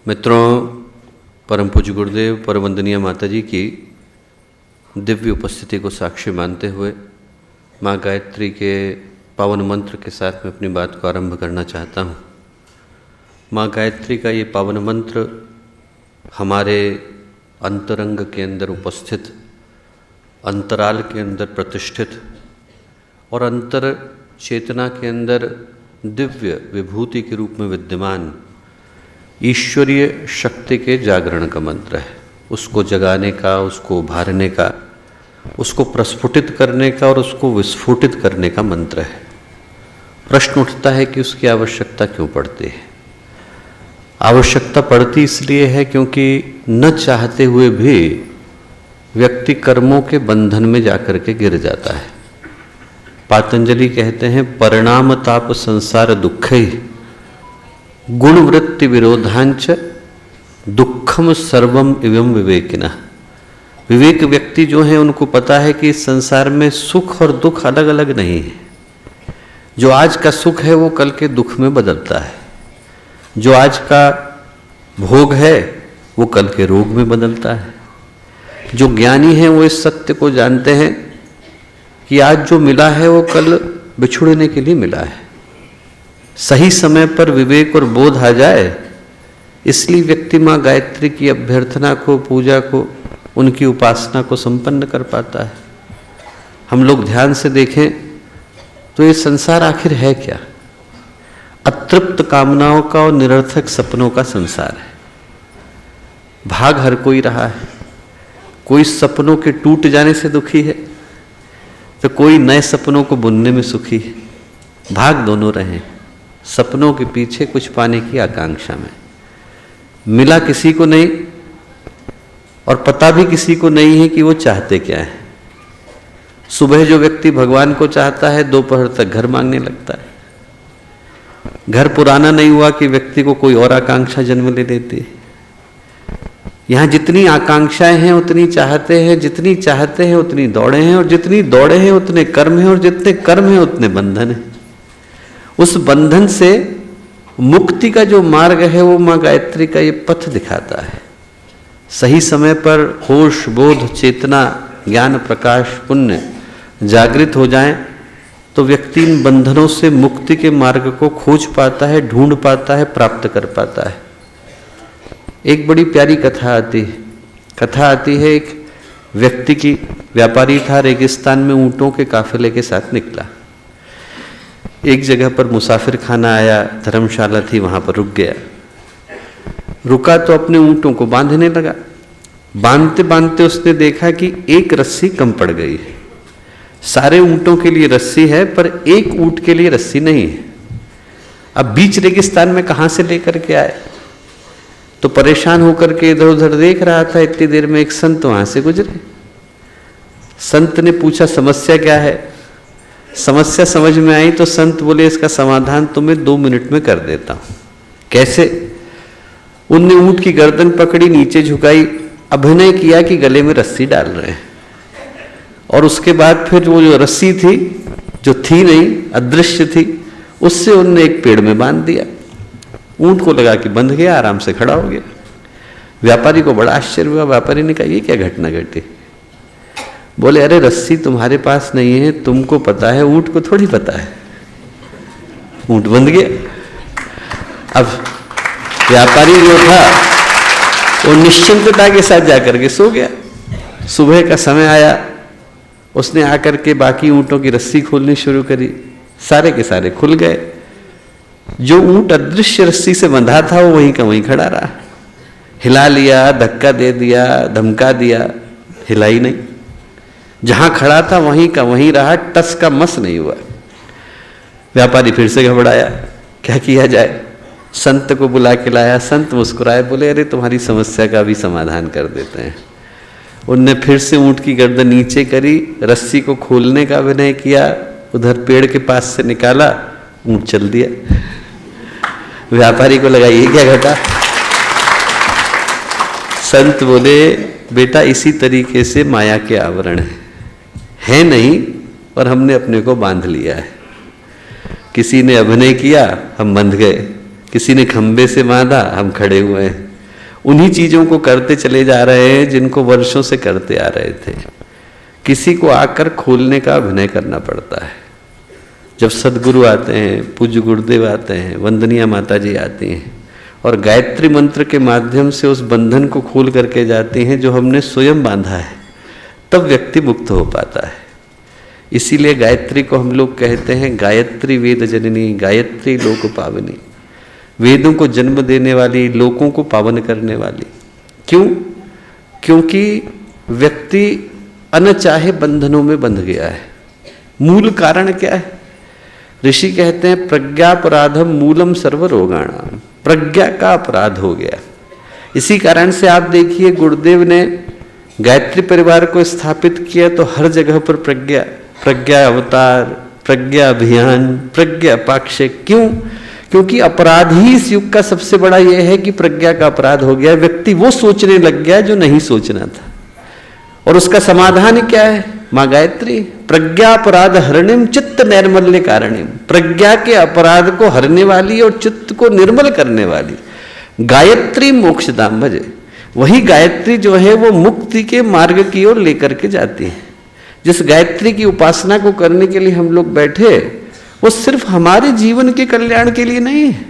मित्रों, परम पूज्य गुरुदेव परमवंदनीय माता जी की दिव्य उपस्थिति को साक्षी मानते हुए माँ गायत्री के पावन मंत्र के साथ मैं अपनी बात को आरंभ करना चाहता हूँ। माँ गायत्री का ये पावन मंत्र हमारे अंतरंग के अंदर उपस्थित, अंतराल के अंदर प्रतिष्ठित और अंतर चेतना के अंदर दिव्य विभूति के रूप में विद्यमान ईश्वरीय शक्ति के जागरण का मंत्र है। उसको जगाने का, उसको उभारने का, उसको प्रस्फुटित करने का और उसको विस्फोटित करने का मंत्र है। प्रश्न उठता है कि उसकी आवश्यकता क्यों पड़ती है। आवश्यकता पड़ती इसलिए है क्योंकि न चाहते हुए भी व्यक्ति कर्मों के बंधन में जाकर के गिर जाता है। पातंजलि कहते हैं परिणाम ताप संसार दुखे गुण वृत्ति विरोधांच दुखम सर्वम एवं विवेकिना। विवेक व्यक्ति जो है उनको पता है कि इस संसार में सुख और दुख अलग अलग नहीं है। जो आज का सुख है वो कल के दुख में बदलता है। जो आज का भोग है वो कल के रोग में बदलता है। जो ज्ञानी है वो इस सत्य को जानते हैं कि आज जो मिला है वो कल बिछुड़ने के लिए मिला है। सही समय पर विवेक और बोध आ जाए, इसलिए व्यक्ति माँ गायत्री की अभ्यर्थना को, पूजा को, उनकी उपासना को संपन्न कर पाता है। हम लोग ध्यान से देखें तो ये संसार आखिर है क्या? अतृप्त कामनाओं का और निरर्थक सपनों का संसार है। भाग हर कोई रहा है। कोई सपनों के टूट जाने से दुखी है तो कोई नए सपनों को बुनने में सुखी है। भाग दोनों रहे, सपनों के पीछे कुछ पाने की आकांक्षा में। मिला किसी को नहीं और पता भी किसी को नहीं है कि वो चाहते क्या है। सुबह जो व्यक्ति भगवान को चाहता है दोपहर तक घर मांगने लगता है। घर पुराना नहीं हुआ कि व्यक्ति को कोई और आकांक्षा जन्म ले लेती है। यहाँ जितनी आकांक्षाएं हैं उतनी चाहते हैं, जितनी चाहते हैं उतनी दौड़े हैं, और जितनी दौड़े हैं उतने कर्म हैं, और जितने कर्म हैं उतने बंधन हैं। उस बंधन से मुक्ति का जो मार्ग है वो माँ गायत्री का ये पथ दिखाता है। सही समय पर होश, बोध, चेतना, ज्ञान, प्रकाश, पुण्य जागृत हो जाएं तो व्यक्ति इन बंधनों से मुक्ति के मार्ग को खोज पाता है, ढूंढ पाता है, प्राप्त कर पाता है। एक बड़ी प्यारी कथा आती है एक व्यक्ति की। व्यापारी था, रेगिस्तान में ऊंटों के काफिले के साथ निकला। एक जगह पर मुसाफिर खाना आया, धर्मशाला थी, वहां पर रुक गया। रुका तो अपने ऊंटों को बांधने लगा। बांधते बांधते उसने देखा कि एक रस्सी कम पड़ गई है। सारे ऊंटों के लिए रस्सी है पर एक ऊंट के लिए रस्सी नहीं है। अब बीच रेगिस्तान में कहां से लेकर के आए? तो परेशान होकर के इधर उधर देख रहा था। इतनी देर में एक संत वहां से गुजरे। संत ने पूछा समस्या क्या है? समस्या समझ में आई तो संत बोले इसका समाधान तुम्हें 2 मिनट में कर देता हूं। कैसे? उनने ऊंट की गर्दन पकड़ी, नीचे झुकाई, अभिनय किया कि गले में रस्सी डाल रहे हैं, और उसके बाद फिर वो जो रस्सी थी, जो थी नहीं, अदृश्य थी, उससे उनने एक पेड़ में बांध दिया। ऊंट को लगा कि बंध गया, आराम से खड़ा हो गया। व्यापारी को बड़ा आश्चर्य हुआ। व्यापारी ने कहा ये क्या घटना घटी? बोले अरे रस्सी तुम्हारे पास नहीं है, तुमको पता है, ऊंट को थोड़ी पता है। ऊंट बंध गया। अब व्यापारी जो था वो निश्चिंतता के साथ जाकर के सो गया। सुबह का समय आया, उसने आकर के बाकी ऊंटों की रस्सी खोलनी शुरू करी। सारे के सारे खुल गए। जो ऊंट अदृश्य रस्सी से बंधा था वो वहीं का वहीं खड़ा रहा। हिला लिया, धक्का दे दिया, धमका दिया, हिला ही नहीं। जहां खड़ा था वहीं का वहीं रहा, टस का मस नहीं हुआ। व्यापारी फिर से घबराया, क्या किया जाए? संत को बुला के लाया। संत मुस्कुराए, बोले अरे तुम्हारी समस्या का भी समाधान कर देते हैं। उनने फिर से ऊंट की गर्दन नीचे करी, रस्सी को खोलने का अभिनय किया, उधर पेड़ के पास से निकाला, ऊंट चल दिया। व्यापारी को लगा ये क्या घटा? संत बोले बेटा इसी तरीके से माया के आवरण है नहीं, और हमने अपने को बांध लिया है। किसी ने अभिनय किया, हम बंध गए। किसी ने खंबे से बांधा, हम खड़े हुए हैं। उन्हीं चीजों को करते चले जा रहे हैं जिनको वर्षों से करते आ रहे थे। किसी को आकर खोलने का अभिनय करना पड़ता है। जब सदगुरु आते हैं, पूज्य गुरुदेव आते हैं, वंदनीय माता जी आती हैं और गायत्री मंत्र के माध्यम से उस बंधन को खोल करके जाती हैं जो हमने स्वयं बांधा है, तब व्यक्ति मुक्त हो पाता है। इसीलिए गायत्री को हम लोग कहते हैं गायत्री वेद जननी, गायत्री लोक पावनी, वेदों को जन्म देने वाली, लोकों को पावन करने वाली। क्यों? क्योंकि व्यक्ति अनचाहे बंधनों में बंध गया है। मूल कारण क्या है? ऋषि कहते हैं प्रज्ञापराधम मूलम सर्व रोगाणाम, प्रज्ञा का अपराध हो गया। इसी कारण से आप देखिए गुरुदेव ने गायत्री परिवार को स्थापित किया तो हर जगह पर प्रज्ञा, प्रज्ञा अवतार, प्रज्ञा अभियान, प्रज्ञा पाक्षिक। क्यों? क्योंकि अपराध ही इस युग का सबसे बड़ा यह है कि प्रज्ञा का अपराध हो गया। व्यक्ति वो सोचने लग गया जो नहीं सोचना था। और उसका समाधान क्या है? मां गायत्री, प्रज्ञा अपराध हरणिम चित्त नैर्मल्य कारणिम, प्रज्ञा के अपराध को हरने वाली और चित्त को निर्मल करने वाली गायत्री मोक्षदाम भजे। वही गायत्री जो है वो मुक्ति के मार्ग की ओर लेकर के जाती है। जिस गायत्री की उपासना को करने के लिए हम लोग बैठे, वो सिर्फ हमारे जीवन के कल्याण के लिए नहीं है।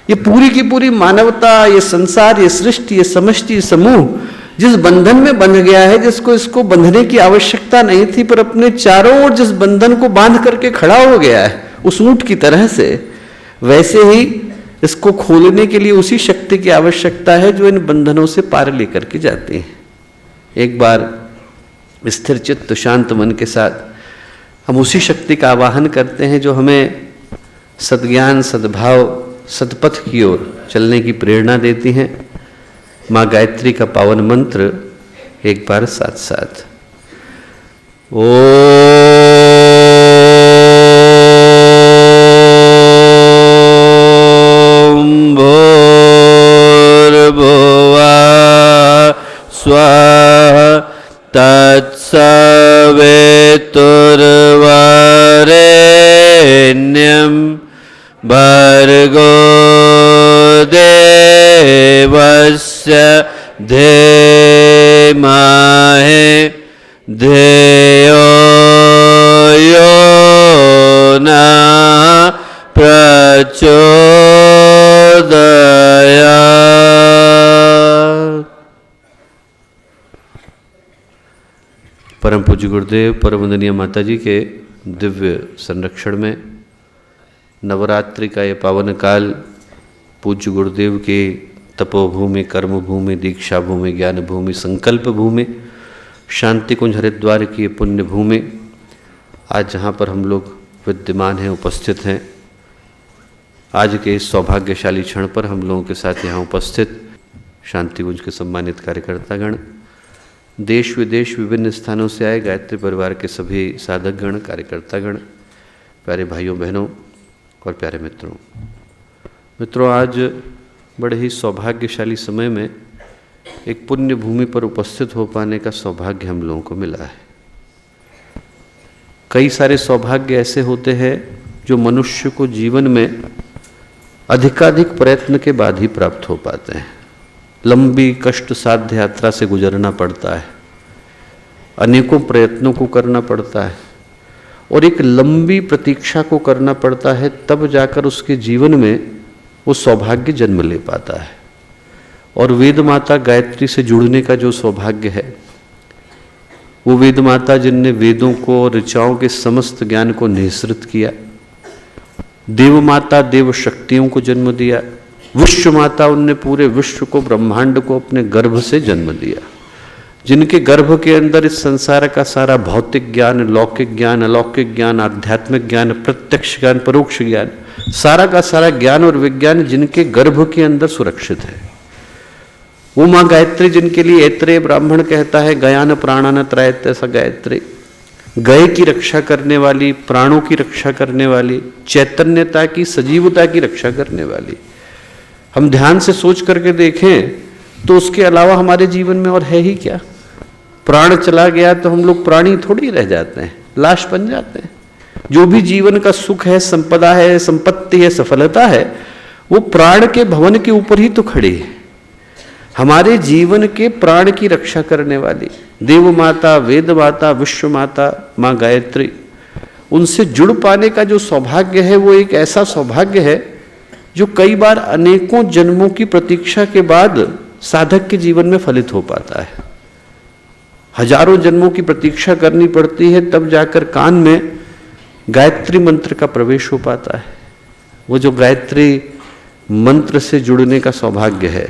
ये पूरी की पूरी मानवता, ये संसार, ये सृष्टि, ये समष्टि, ये समूह जिस बंधन में बंध गया है, जिसको इसको बंधने की आवश्यकता नहीं थी, पर अपने चारों ओर जिस बंधन को बांध करके खड़ा हो गया है उस ऊंट की तरह से, वैसे ही इसको खोलने के लिए उसी शक्ति की आवश्यकता है जो इन बंधनों से पार लेकर के जाती है। एक बार स्थिर चित्त शांत मन के साथ हम उसी शक्ति का आवाहन करते हैं जो हमें सद्ज्ञान, सद्भाव, सत्पथ की ओर चलने की प्रेरणा देती हैं। माँ गायत्री का पावन मंत्र एक बार साथ साथ। ओम भूर्भुवः स्वः तत्सवितुर्वरेण्यं भर्गो देवस्य धीमहि धियो यो नः प्रचोदयात्। परम पूज्य गुरुदेव, परम वंदनीय माता जी के दिव्य संरक्षण में नवरात्रि का ये पावन काल पूज्य गुरुदेव के तपोभूमि, कर्मभूमि, दीक्षा भूमि, ज्ञान भूमि, संकल्प भूमि, शांति कुंज हरिद्वार की पुण्य भूमि, आज जहाँ पर हम लोग विद्यमान हैं, उपस्थित हैं, आज के इस सौभाग्यशाली क्षण पर हम लोगों के साथ यहाँ उपस्थित शांति कुंज के सम्मानित कार्यकर्तागण, देश विदेश विभिन्न स्थानों से आए गायत्री परिवार के सभी साधकगण, कार्यकर्तागण, प्यारे भाइयों बहनों और प्यारे मित्रों, आज बड़े ही सौभाग्यशाली समय में एक पुण्य भूमि पर उपस्थित हो पाने का सौभाग्य हम लोगों को मिला है। कई सारे सौभाग्य ऐसे होते हैं जो मनुष्य को जीवन में अधिकाधिक प्रयत्न के बाद ही प्राप्त हो पाते हैं। लंबी कष्ट साध्य यात्रा से गुजरना पड़ता है, अनेकों प्रयत्नों को करना पड़ता है और एक लंबी प्रतीक्षा को करना पड़ता है, तब जाकर उसके जीवन में वो सौभाग्य जन्म ले पाता है। और वेद माता गायत्री से जुड़ने का जो सौभाग्य है, वो वेद माता जिनने वेदों को और ऋचाओं के समस्त ज्ञान को निःसृत किया, देव माता देव शक्तियों को जन्म दिया, विश्व माता उनने पूरे विश्व को, ब्रह्मांड को अपने गर्भ से जन्म दिया, जिनके गर्भ के अंदर इस संसार का सारा भौतिक ज्ञान, लौकिक ज्ञान, अलौकिक ज्ञान, आध्यात्मिक ज्ञान, प्रत्यक्ष ज्ञान, परोक्ष ज्ञान, सारा का सारा ज्ञान और विज्ञान जिनके गर्भ के अंदर सुरक्षित है। वो माँ गायत्री जिनके लिए ऐत्रेय ब्राह्मण कहता है गयान प्राणान त्रयत, ऐसा गायत्री गय की रक्षा करने वाली, प्राणों की रक्षा करने वाली, चैतन्यता की, सजीवता की रक्षा करने वाली। हम ध्यान से सोच करके देखें तो उसके अलावा हमारे जीवन में और है ही क्या? प्राण चला गया तो हम लोग प्राणी थोड़ी रह जाते हैं, लाश बन जाते हैं। जो भी जीवन का सुख है, संपदा है, संपत्ति है, सफलता है, वो प्राण के भवन के ऊपर ही तो खड़ी है। हमारे जीवन के प्राण की रक्षा करने वाली देव माता, वेद माता, विश्व माता माँ गायत्री, उनसे जुड़ पाने का जो सौभाग्य है वो एक ऐसा सौभाग्य है जो कई बार अनेकों जन्मों की प्रतीक्षा के बाद साधक के जीवन में फलित हो पाता है। हजारों जन्मों की प्रतीक्षा करनी पड़ती है, तब जाकर कान में गायत्री मंत्र का प्रवेश हो पाता है। वो जो गायत्री मंत्र से जुड़ने का सौभाग्य है,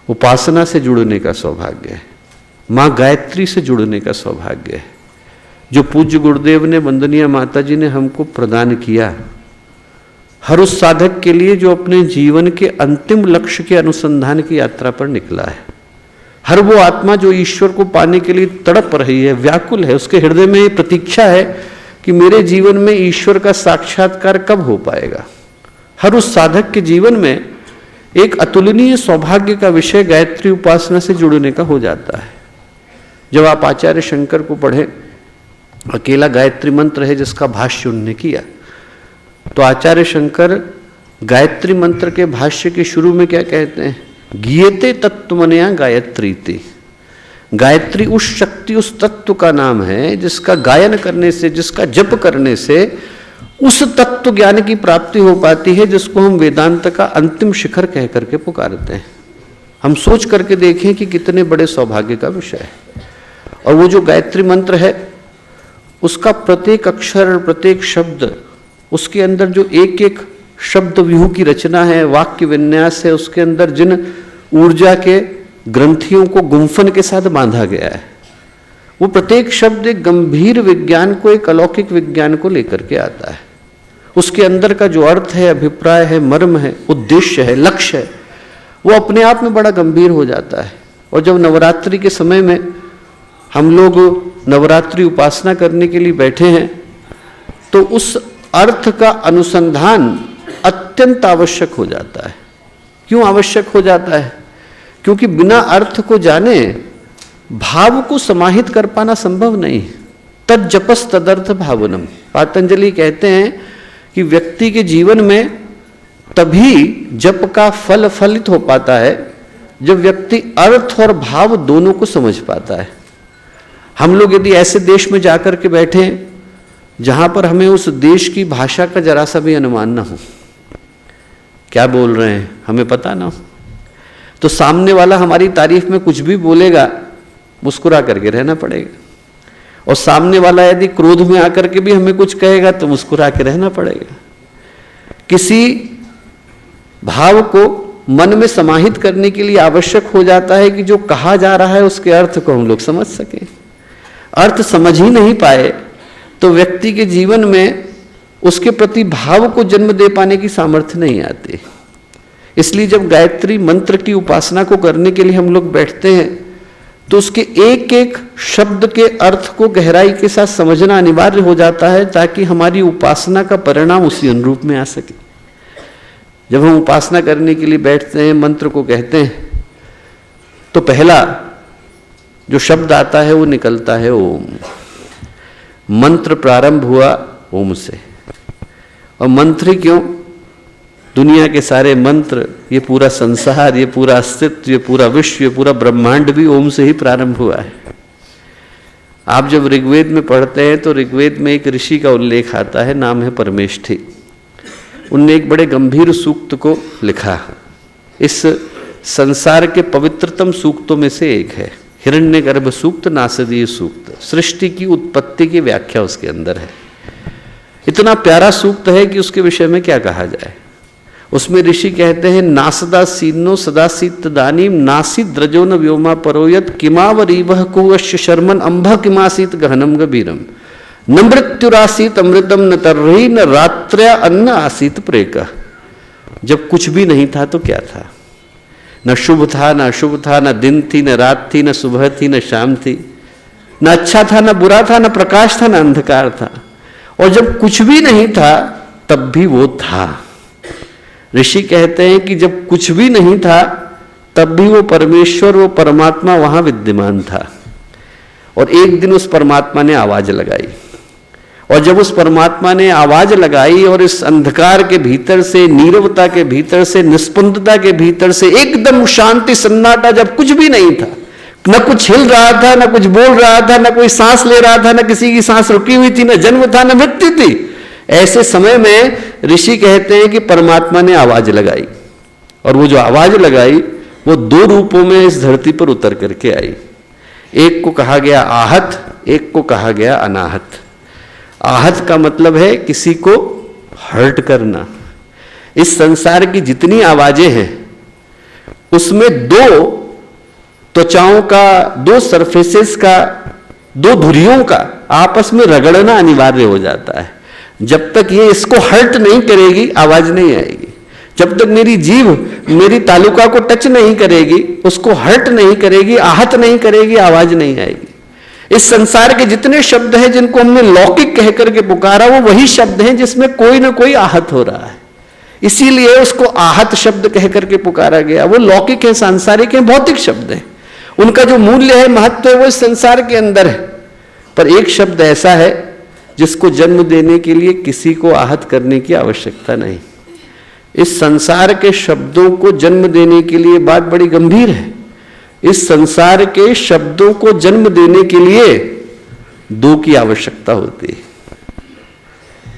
उपासना से जुड़ने का सौभाग्य है, माँ गायत्री से जुड़ने का सौभाग्य है, जो पूज्य गुरुदेव ने, वंदनीय माता जी ने हमको प्रदान किया, हर उस साधक के लिए जो अपने जीवन के अंतिम लक्ष्य के अनुसंधान की यात्रा पर निकला है। हर वो आत्मा जो ईश्वर को पाने के लिए तड़प रही है, व्याकुल है, उसके हृदय में ये प्रतीक्षा है कि मेरे जीवन में ईश्वर का साक्षात्कार कब हो पाएगा। हर उस साधक के जीवन में एक अतुलनीय सौभाग्य का विषय गायत्री उपासना से जुड़ने का हो जाता है। जब आप आचार्य शंकर को पढ़ें, अकेला गायत्री मंत्र है जिसका भाष्य उन्होंने किया, तो आचार्य शंकर गायत्री मंत्र के भाष्य के शुरू में क्या कहते हैं? गीयते तत्वमनया गायत्री थी। गायत्री उस शक्ति, उस तत्व का नाम है जिसका गायन करने से, जिसका जप करने से उस तत्व ज्ञान की प्राप्ति हो पाती है जिसको हम वेदांत का अंतिम शिखर कह करके पुकारते हैं। हम सोच करके देखें कि कितने बड़े सौभाग्य का विषय है। और वो जो गायत्री मंत्र है, उसका प्रत्येक अक्षर, प्रत्येक शब्द, उसके अंदर जो एक एक शब्द व्यूह की रचना है, वाक्य विन्यास है, उसके अंदर जिन ऊर्जा के ग्रंथियों को गुंफन के साथ बांधा गया है, वो प्रत्येक शब्द एक गंभीर विज्ञान को, एक अलौकिक विज्ञान को लेकर के आता है। उसके अंदर का जो अर्थ है, अभिप्राय है, मर्म है, उद्देश्य है, लक्ष्य है, वो अपने आप में बड़ा गंभीर हो जाता है। और जब नवरात्रि के समय में हम लोग नवरात्रि उपासना करने के लिए बैठे हैं, तो उस अर्थ का अनुसंधान अत्यंत आवश्यक हो जाता है। क्यों आवश्यक हो जाता है? क्योंकि बिना अर्थ को जाने भाव को समाहित कर पाना संभव नहीं। तद जपस तदर्थ भावनम। पातंजलि कहते हैं कि व्यक्ति के जीवन में तभी जप का फल फलित हो पाता है जब व्यक्ति अर्थ और भाव दोनों को समझ पाता है। हम लोग यदि ऐसे देश में जाकर के बैठे जहां पर हमें उस देश की भाषा का जरा सा भी अनुमान ना हो, क्या बोल रहे हैं हमें पता ना हो, तो सामने वाला हमारी तारीफ में कुछ भी बोलेगा, मुस्कुरा करके रहना पड़ेगा। और सामने वाला यदि क्रोध में आकर के भी हमें कुछ कहेगा तो मुस्कुरा के रहना पड़ेगा। किसी भाव को मन में समाहित करने के लिए आवश्यक हो जाता है कि जो कहा जा रहा है उसके अर्थ को हम लोग समझ सकें। अर्थ समझ ही नहीं पाए तो व्यक्ति के जीवन में उसके प्रति भाव को जन्म दे पाने की सामर्थ्य नहीं आती। इसलिए जब गायत्री मंत्र की उपासना को करने के लिए हम लोग बैठते हैं तो उसके एक एक शब्द के अर्थ को गहराई के साथ समझना अनिवार्य हो जाता है, ताकि हमारी उपासना का परिणाम उसी अनुरूप में आ सके। जब हम उपासना करने के लिए बैठते हैं, मंत्र को कहते हैं, तो पहला जो शब्द आता है वो निकलता है ओम। मंत्र प्रारंभ हुआ ओम से। और मंत्र ही क्यों? दुनिया के सारे मंत्र, ये पूरा संसार, ये पूरा अस्तित्व, ये पूरा विश्व, ये पूरा ब्रह्मांड भी ओम से ही प्रारंभ हुआ है। आप जब ऋग्वेद में पढ़ते हैं तो ऋग्वेद में एक ऋषि का उल्लेख आता है, नाम है परमेष्ठी। उनने एक बड़े गंभीर सूक्त को लिखा। इस संसार के पवित्रतम सूक्तों में से एक है हिरण्यगर्भ सूक्त, नासदीय सूक्त। सृष्टि की उत्पत्ति की व्याख्या उसके अंदर है। इतना प्यारा सूक्त है कि उसके विषय में क्या कहा जाए। उसमें ऋषि कहते हैं, नासदा सीनो सदा सीत दानीम नासी द्रजो न व्योमा परोयत किमावरीवह कुवश्य शर्मन अंभ किमासीत गहनम गभीरम न मृत्युरासीत अमृतम न तर्हि न रात्र्या अन्न आसीत प्रेक। जब कुछ भी नहीं था तो क्या था? न शुभ था, न अशुभ था, न दिन थी, न रात थी, न सुबह थी, न शाम थी, न अच्छा था, न बुरा था, न प्रकाश था, न अंधकार था। और जब कुछ भी नहीं था तब भी वो था। ऋषि कहते हैं कि जब कुछ भी नहीं था तब भी वो परमेश्वर, वो परमात्मा वहां विद्यमान था। और एक दिन उस परमात्मा ने आवाज लगाई और जब उस परमात्मा ने आवाज लगाई और इस अंधकार के भीतर से, नीरवता के भीतर से, निस्पंदता के भीतर से एकदम शांति, सन्नाटा, जब कुछ भी नहीं था, न कुछ हिल रहा था, न कुछ बोल रहा था, न कोई सांस ले रहा था, न किसी की सांस रुकी हुई थी, न जन्म था, न मृत्यु थी, ऐसे समय में ऋषि कहते हैं कि परमात्मा ने आवाज लगाई। और वो जो आवाज लगाई वो दो रूपों में इस धरती पर उतर करके आई। एक को कहा गया आहत, एक को कहा गया अनाहत। आहत का मतलब है किसी को हर्ट करना। इस संसार की जितनी आवाजें हैं उसमें दो त्वचाओं का, दो सरफेसेस का, दो धुरियों का आपस में रगड़ना अनिवार्य हो जाता है। जब तक ये इसको हर्ट नहीं करेगी आवाज नहीं आएगी। जब तक मेरी जीभ मेरी तालुका को टच नहीं करेगी, उसको हर्ट नहीं करेगी, आहत नहीं करेगी, आवाज नहीं आएगी। इस संसार के जितने शब्द हैं जिनको हमने लौकिक कह करके पुकारा, वो वही शब्द हैं जिसमें कोई ना कोई आहत हो रहा है, इसीलिए उसको आहत शब्द कह करके पुकारा गया। वो लौकिक है, सांसारिक है, भौतिक शब्द है, उनका जो मूल्य है, महत्व है, वो इस संसार के अंदर है। पर एक शब्द ऐसा है जिसको जन्म देने के लिए किसी को आहत करने की आवश्यकता नहीं। इस संसार के शब्दों को जन्म देने के लिए बात बड़ी गंभीर है। इस संसार के शब्दों को जन्म देने के लिए दो की आवश्यकता होती है।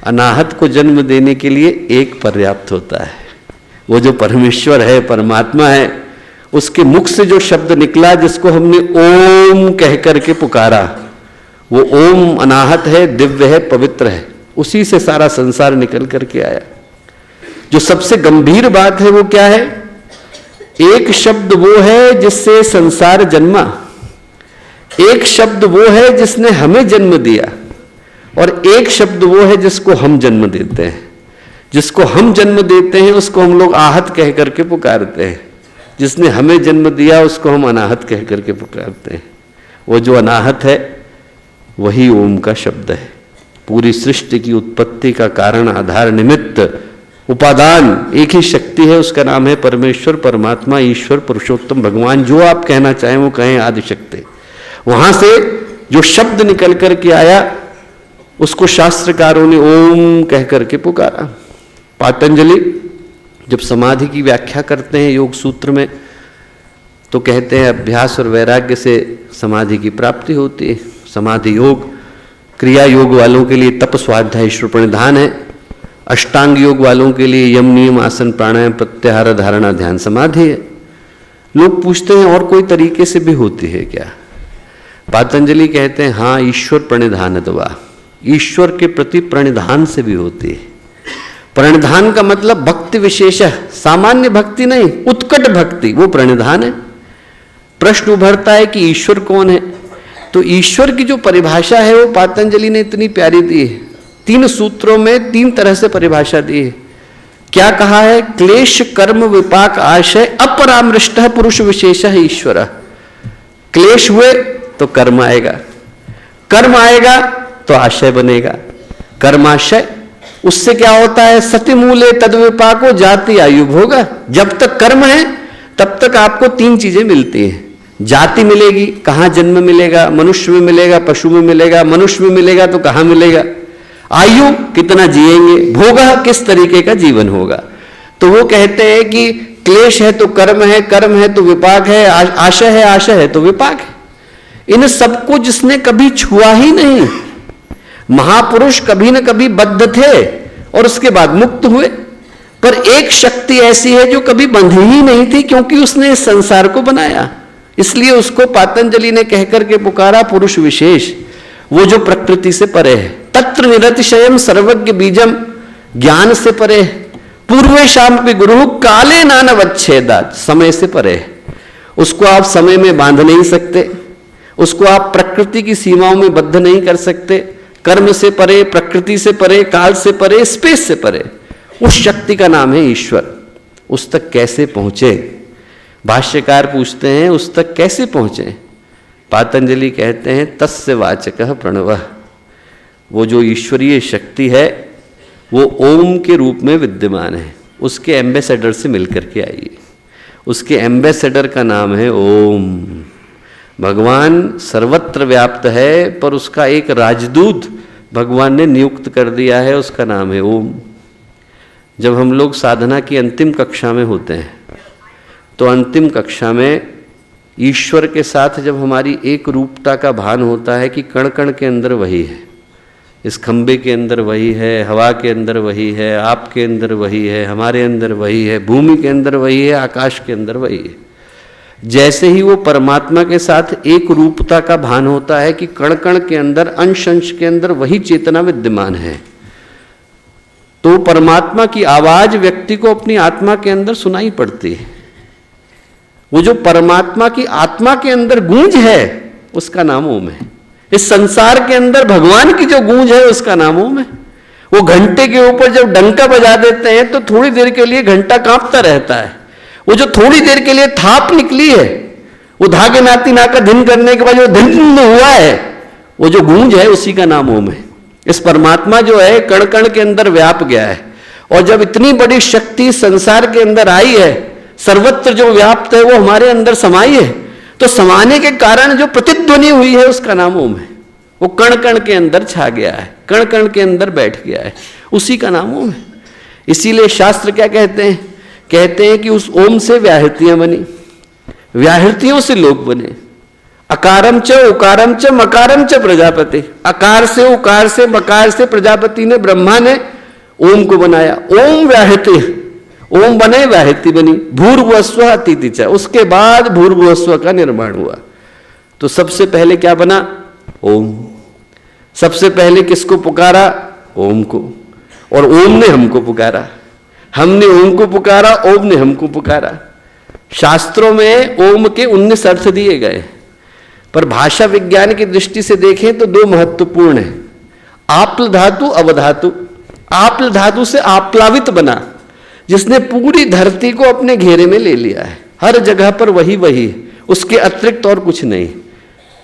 अनाहत को जन्म देने के लिए एक पर्याप्त होता है। वो जो परमेश्वर है, परमात्मा है, उसके मुख से जो शब्द निकला, जिसको हमने ओम कह करके पुकारा, वो ओम अनाहत है, दिव्य है, पवित्र है। उसी से सारा संसार निकल करके आया। जो सबसे गंभीर बात है वो क्या है? एक शब्द वो है जिससे संसार जन्मा, एक शब्द वो है जिसने हमें जन्म दिया, और एक शब्द वो है जिसको हम जन्म देते हैं। जिसको हम जन्म देते हैं उसको हम लोग आहत कह करके पुकारते हैं, जिसने हमें जन्म दिया उसको हम अनाहत कह करके पुकारते हैं। वो जो अनाहत है वही ओम का शब्द है। पूरी सृष्टि की उत्पत्ति का कारण, आधार, निमित्त, उपादान एक ही शक्ति है, उसका नाम है परमेश्वर, परमात्मा, ईश्वर, पुरुषोत्तम, भगवान, जो आप कहना चाहें वो कहें, आदि शक्ति। वहां से जो शब्द निकल करके आया उसको शास्त्रकारों ने ओम कह करके पुकारा। पातंजलि जब समाधि की व्याख्या करते हैं योग सूत्र में, तो कहते हैं अभ्यास और वैराग्य से समाधि की प्राप्ति होती है। समाधि योग, क्रिया योग वालों के लिए तप, स्वाध्याय, ईश्वर प्रणिधान है। अष्टांग योग वालों के लिए यम, नियम, आसन, प्राणायाम, प्रत्याहार, धारणा, ध्यान, समाधि है। लोग पूछते हैं और कोई तरीके से भी होती है क्या? पातंजलि कहते हैं हाँ, ईश्वर प्रणिधान दवा, ईश्वर के प्रति प्रणिधान से भी होती है। प्रणिधान का मतलब भक्ति विशेष है, सामान्य भक्ति नहीं, उत्कट भक्ति, वो प्रणिधान है। प्रश्न उभरता है कि ईश्वर कौन है? तो ईश्वर की जो परिभाषा है वो पातंजलि ने इतनी प्यारी दी है। 3 सूत्रों में 3 तरह से परिभाषा दी है। क्या कहा है? क्लेश कर्म विपाक आशय अपरामृष्ट पुरुष विशेष है ईश्वर। क्लेश हुए तो कर्म आएगा, कर्म आएगा तो आशय बनेगा, कर्माशय। उससे क्या होता है? सति मूले तद विपाको जाति आयु भोगा। जब तक कर्म है तब तक आपको 3 चीजें मिलती हैं। जाति मिलेगी, कहाँ जन्म मिलेगा? मनुष्य में मिलेगा, पशु में मिलेगा, मनुष्य में मिलेगा तो कहाँ मिलेगा? आयु, कितना जिएंगे, भोगा, किस तरीके का जीवन होगा। तो वो कहते हैं कि क्लेश है तो कर्म है, कर्म है तो विपाक है, आशय है, आशय है तो विपाक है। इन सबको जिसने कभी छुआ ही नहीं, महापुरुष कभी न कभी बद्ध थे और उसके बाद मुक्त हुए, पर एक शक्ति ऐसी है जो कभी बंधी ही नहीं थी, क्योंकि उसने इस संसार को बनाया। इसलिए उसको पातंजलि ने कहकर के पुकारा पुरुष विशेष, वो जो प्रकृति से परे है। तत्र निरतिशयम सर्वज्ञ बीजम, ज्ञान से परे है। पूर्वे शाम पे गुरु काले नानवच्छेदात, समय से परे है। उसको आप समय में बांध नहीं सकते, उसको आप प्रकृति की सीमाओं में बद्ध नहीं कर सकते। कर्म से परे, प्रकृति से परे, काल से परे, स्पेस से परे, उस शक्ति का नाम है ईश्वर। उस तक कैसे पहुंचे? भाष्यकार पूछते हैं उस तक कैसे पहुंचे? पातंजलि कहते हैं तस्य वाचकः प्रणवः। वो जो ईश्वरीय शक्ति है वो ओम के रूप में विद्यमान है, उसके एम्बेसडर से मिलकर के आई है। उसके एम्बेसडर का नाम है ओम। भगवान सर्वत्र व्याप्त है, पर उसका एक राजदूत भगवान ने नियुक्त कर दिया है, उसका नाम है ओम। जब हम लोग साधना की अंतिम कक्षा में होते हैं तो अंतिम कक्षा में ईश्वर के साथ जब हमारी एक रूपता का भान होता है कि कण कण के अंदर वही है, इस खंबे के अंदर वही है, हवा के अंदर वही है, आपके अंदर वही है, हमारे अंदर वही है, भूमि के अंदर वही है, आकाश के अंदर वही है, जैसे ही वो परमात्मा के साथ एक रूपता का भान होता है कि कण कण के अंदर, अंश अंश के अंदर वही चेतना विद्यमान है, तो परमात्मा की आवाज व्यक्ति को अपनी आत्मा के अंदर सुनाई पड़ती है। वो जो परमात्मा की आत्मा के अंदर गूंज है उसका नाम ओम है। इस संसार के अंदर भगवान की जो गूंज है उसका नाम ओम है। वो घंटे के ऊपर जब डंका बजा देते हैं तो थोड़ी देर के लिए घंटा कांपता रहता है। वो जो थोड़ी देर के लिए थाप निकली है, वो धागे नाती नाका धिन करने के बाद जो धिन हुआ है, वो जो गूंज है उसी का नाम ओम है। इस परमात्मा जो है कण कण के अंदर व्याप गया है, और जब इतनी बड़ी शक्ति संसार के अंदर आई है, सर्वत्र जो व्याप्त है वो हमारे अंदर समाई है, तो समाने के कारण जो प्रतिध्वनि हुई है उसका नाम ओम है। वो कण कण के अंदर छा गया है, कण कण के अंदर बैठ गया है, उसी का नाम ओम है। इसीलिए शास्त्र क्या कहते हैं? कहते हैं कि उस ओम से व्याहृतियां बनी, व्याहृतियों से लोक बने। अकारम च उकारम च मकारम च प्रजापति। अकार से उकार से मकार से प्रजापति ने, ब्रह्मा ने ओम को बनाया। ओम व्याहृति, ओम बने व्याहृति बनी। भूर्भुवस्व अतिथि च, उसके बाद भूर्भुवस्व का निर्माण हुआ। तो सबसे पहले क्या बना? ओम। सबसे पहले किसको पुकारा? ओम को। और ओम ने हमको पुकारा, हमने ओम को पुकारा, ओम ने हमको पुकारा। शास्त्रों में ओम के 19 अर्थ दिए गए, पर भाषा विज्ञान की दृष्टि से देखें तो दो महत्वपूर्ण है। आप्ल धातु, अवधातु। आप्ल धातु से आप्लावित बना, जिसने पूरी धरती को अपने घेरे में ले लिया है। हर जगह पर वही वही, उसके अतिरिक्त और कुछ नहीं।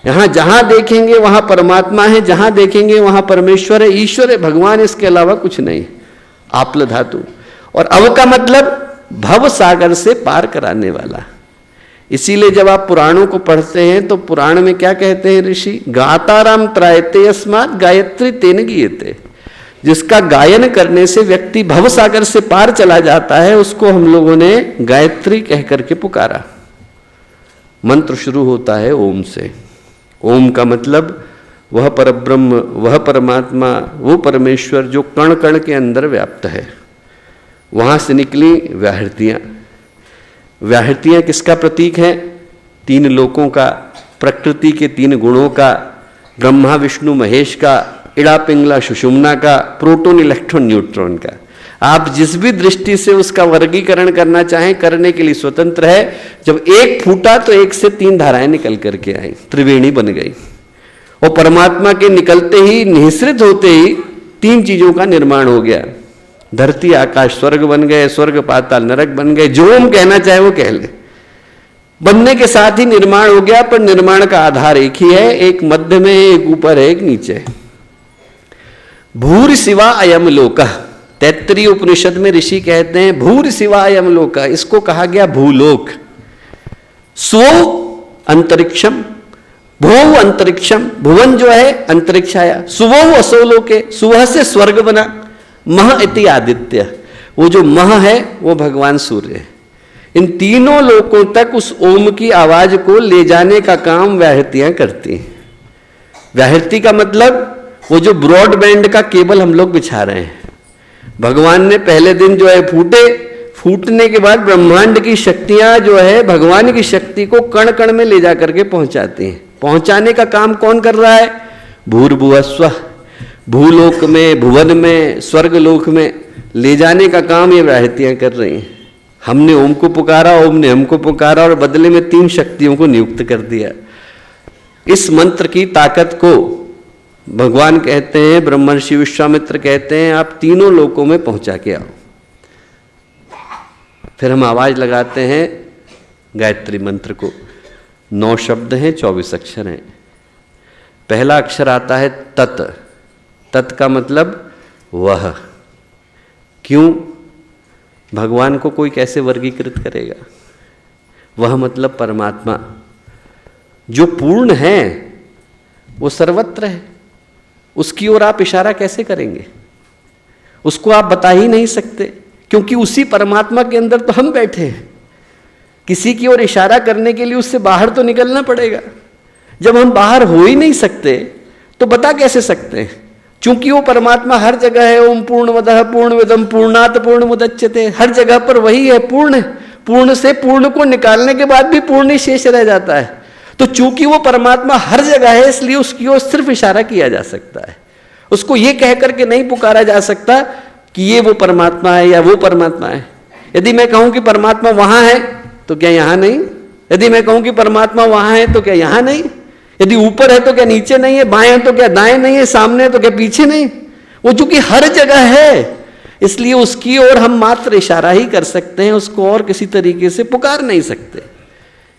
यहां जहां देखेंगे वहां परमात्मा है, जहां देखेंगे वहां परमेश्वर है, ईश्वर है, भगवान, इसके अलावा कुछ नहीं। आप्ल धातु। और अव का मतलब भव सागर से पार कराने वाला। इसीलिए जब आप पुराणों को पढ़ते हैं तो पुराण में क्या कहते हैं ऋषि? गाताराम त्रायते अस्मात् गायत्री तेन गीयते। जिसका गायन करने से व्यक्ति भव सागर से पार चला जाता है, उसको हम लोगों ने गायत्री कह करके पुकारा। मंत्र शुरू होता है ओम से। ओम का मतलब वह परब्रह्म, वह परमात्मा, वो परमेश्वर जो कण कण के अंदर व्याप्त है। वहां से निकली व्याहृतियां। व्याहृतियां किसका प्रतीक है? तीन लोकों का, प्रकृति के तीन गुणों का, ब्रह्मा विष्णु महेश का, इड़ा पिंगला सुषुम्ना का, प्रोटॉन इलेक्ट्रॉन न्यूट्रॉन का। आप जिस भी दृष्टि से उसका वर्गीकरण करना चाहें करने के लिए स्वतंत्र है। जब एक फूटा तो एक से तीन धाराएं निकल करके आई, त्रिवेणी बन गई। और परमात्मा के निकलते ही, निःसृत होते ही तीन चीजों का निर्माण हो गया। धरती आकाश स्वर्ग बन गए, स्वर्ग पाताल नरक बन गए। जो हम कहना चाहे वो कह ले। बनने के साथ ही निर्माण हो गया, पर निर्माण का आधार एक ही है, एक मध्य में, एक ऊपर है, एक नीचे है। भूर सिवा अयम लोक। तैत्तरीय उपनिषद में ऋषि कहते हैं भूर सिवा अयम लोक, इसको कहा गया भूलोक। स्व अंतरिक्षम, भुव अंतरिक्षम, भुवन जो है अंतरिक्ष आया। सुवह असो लोके, सुवह से स्वर्ग बना। मह इति आदित्य, वो जो मह है वो भगवान सूर्य है। इन तीनों लोकों तक उस ओम की आवाज को ले जाने का काम व्याहृतियां करती हैं। व्याहृति का मतलब वो जो ब्रॉडबैंड का केबल हम लोग बिछा रहे हैं। भगवान ने पहले दिन जो है फूटे, फूटने के बाद ब्रह्मांड की शक्तियां जो है भगवान की शक्ति को कण कण में ले जा करके पहुंचाती हैं। पहुंचाने का काम कौन कर रहा है? भूर्भुवस्व। भूलोक में, भुवन में, स्वर्गलोक में ले जाने का काम ये व्याहृतियां कर रही हैं। हमने ओम को पुकारा, ओम ने हमको पुकारा, और बदले में तीन शक्तियों को नियुक्त कर दिया। इस मंत्र की ताकत को भगवान कहते हैं, ब्रह्मर्षि विश्वामित्र कहते हैं, आप तीनों लोकों में पहुंचा के आओ। फिर हम आवाज लगाते हैं गायत्री मंत्र को। 9 शब्द हैं, 24 अक्षर हैं। पहला अक्षर आता है तत्। तत् का मतलब वह। क्यों? भगवान को कोई कैसे वर्गीकृत करेगा? वह मतलब परमात्मा जो पूर्ण है, वो सर्वत्र है। उसकी ओर आप इशारा कैसे करेंगे? उसको आप बता ही नहीं सकते, क्योंकि उसी परमात्मा के अंदर तो हम बैठे हैं। किसी की ओर इशारा करने के लिए उससे बाहर तो निकलना पड़ेगा। जब हम बाहर हो ही नहीं सकते तो बता कैसे सकते हैं? चूंकि वो परमात्मा हर जगह है। ओम पूर्णमदः पूर्णमिदं पूर्णात् पूर्णमुदच्यते, हर जगह पर वही है, पूर्ण है। पूर्ण से पूर्ण को निकालने के बाद भी पूर्ण ही शेष रह जाता है। तो चूंकि वो परमात्मा हर जगह है, इसलिए उसकी ओर सिर्फ इशारा किया जा सकता है। उसको ये कह करके नहीं पुकारा जा सकता कि ये वो परमात्मा है या वो परमात्मा है। यदि मैं कहूं कि परमात्मा वहां है तो क्या यहां नहीं? यदि मैं कहूं कि परमात्मा वहां है तो क्या यहां नहीं? यदि ऊपर है तो क्या नीचे नहीं है? बाएं है तो क्या दाएं नहीं है? सामने है तो क्या पीछे नहीं? वो चूंकि हर जगह है, इसलिए उसकी ओर हम मात्र इशारा ही कर सकते हैं, उसको और किसी तरीके से पुकार नहीं सकते।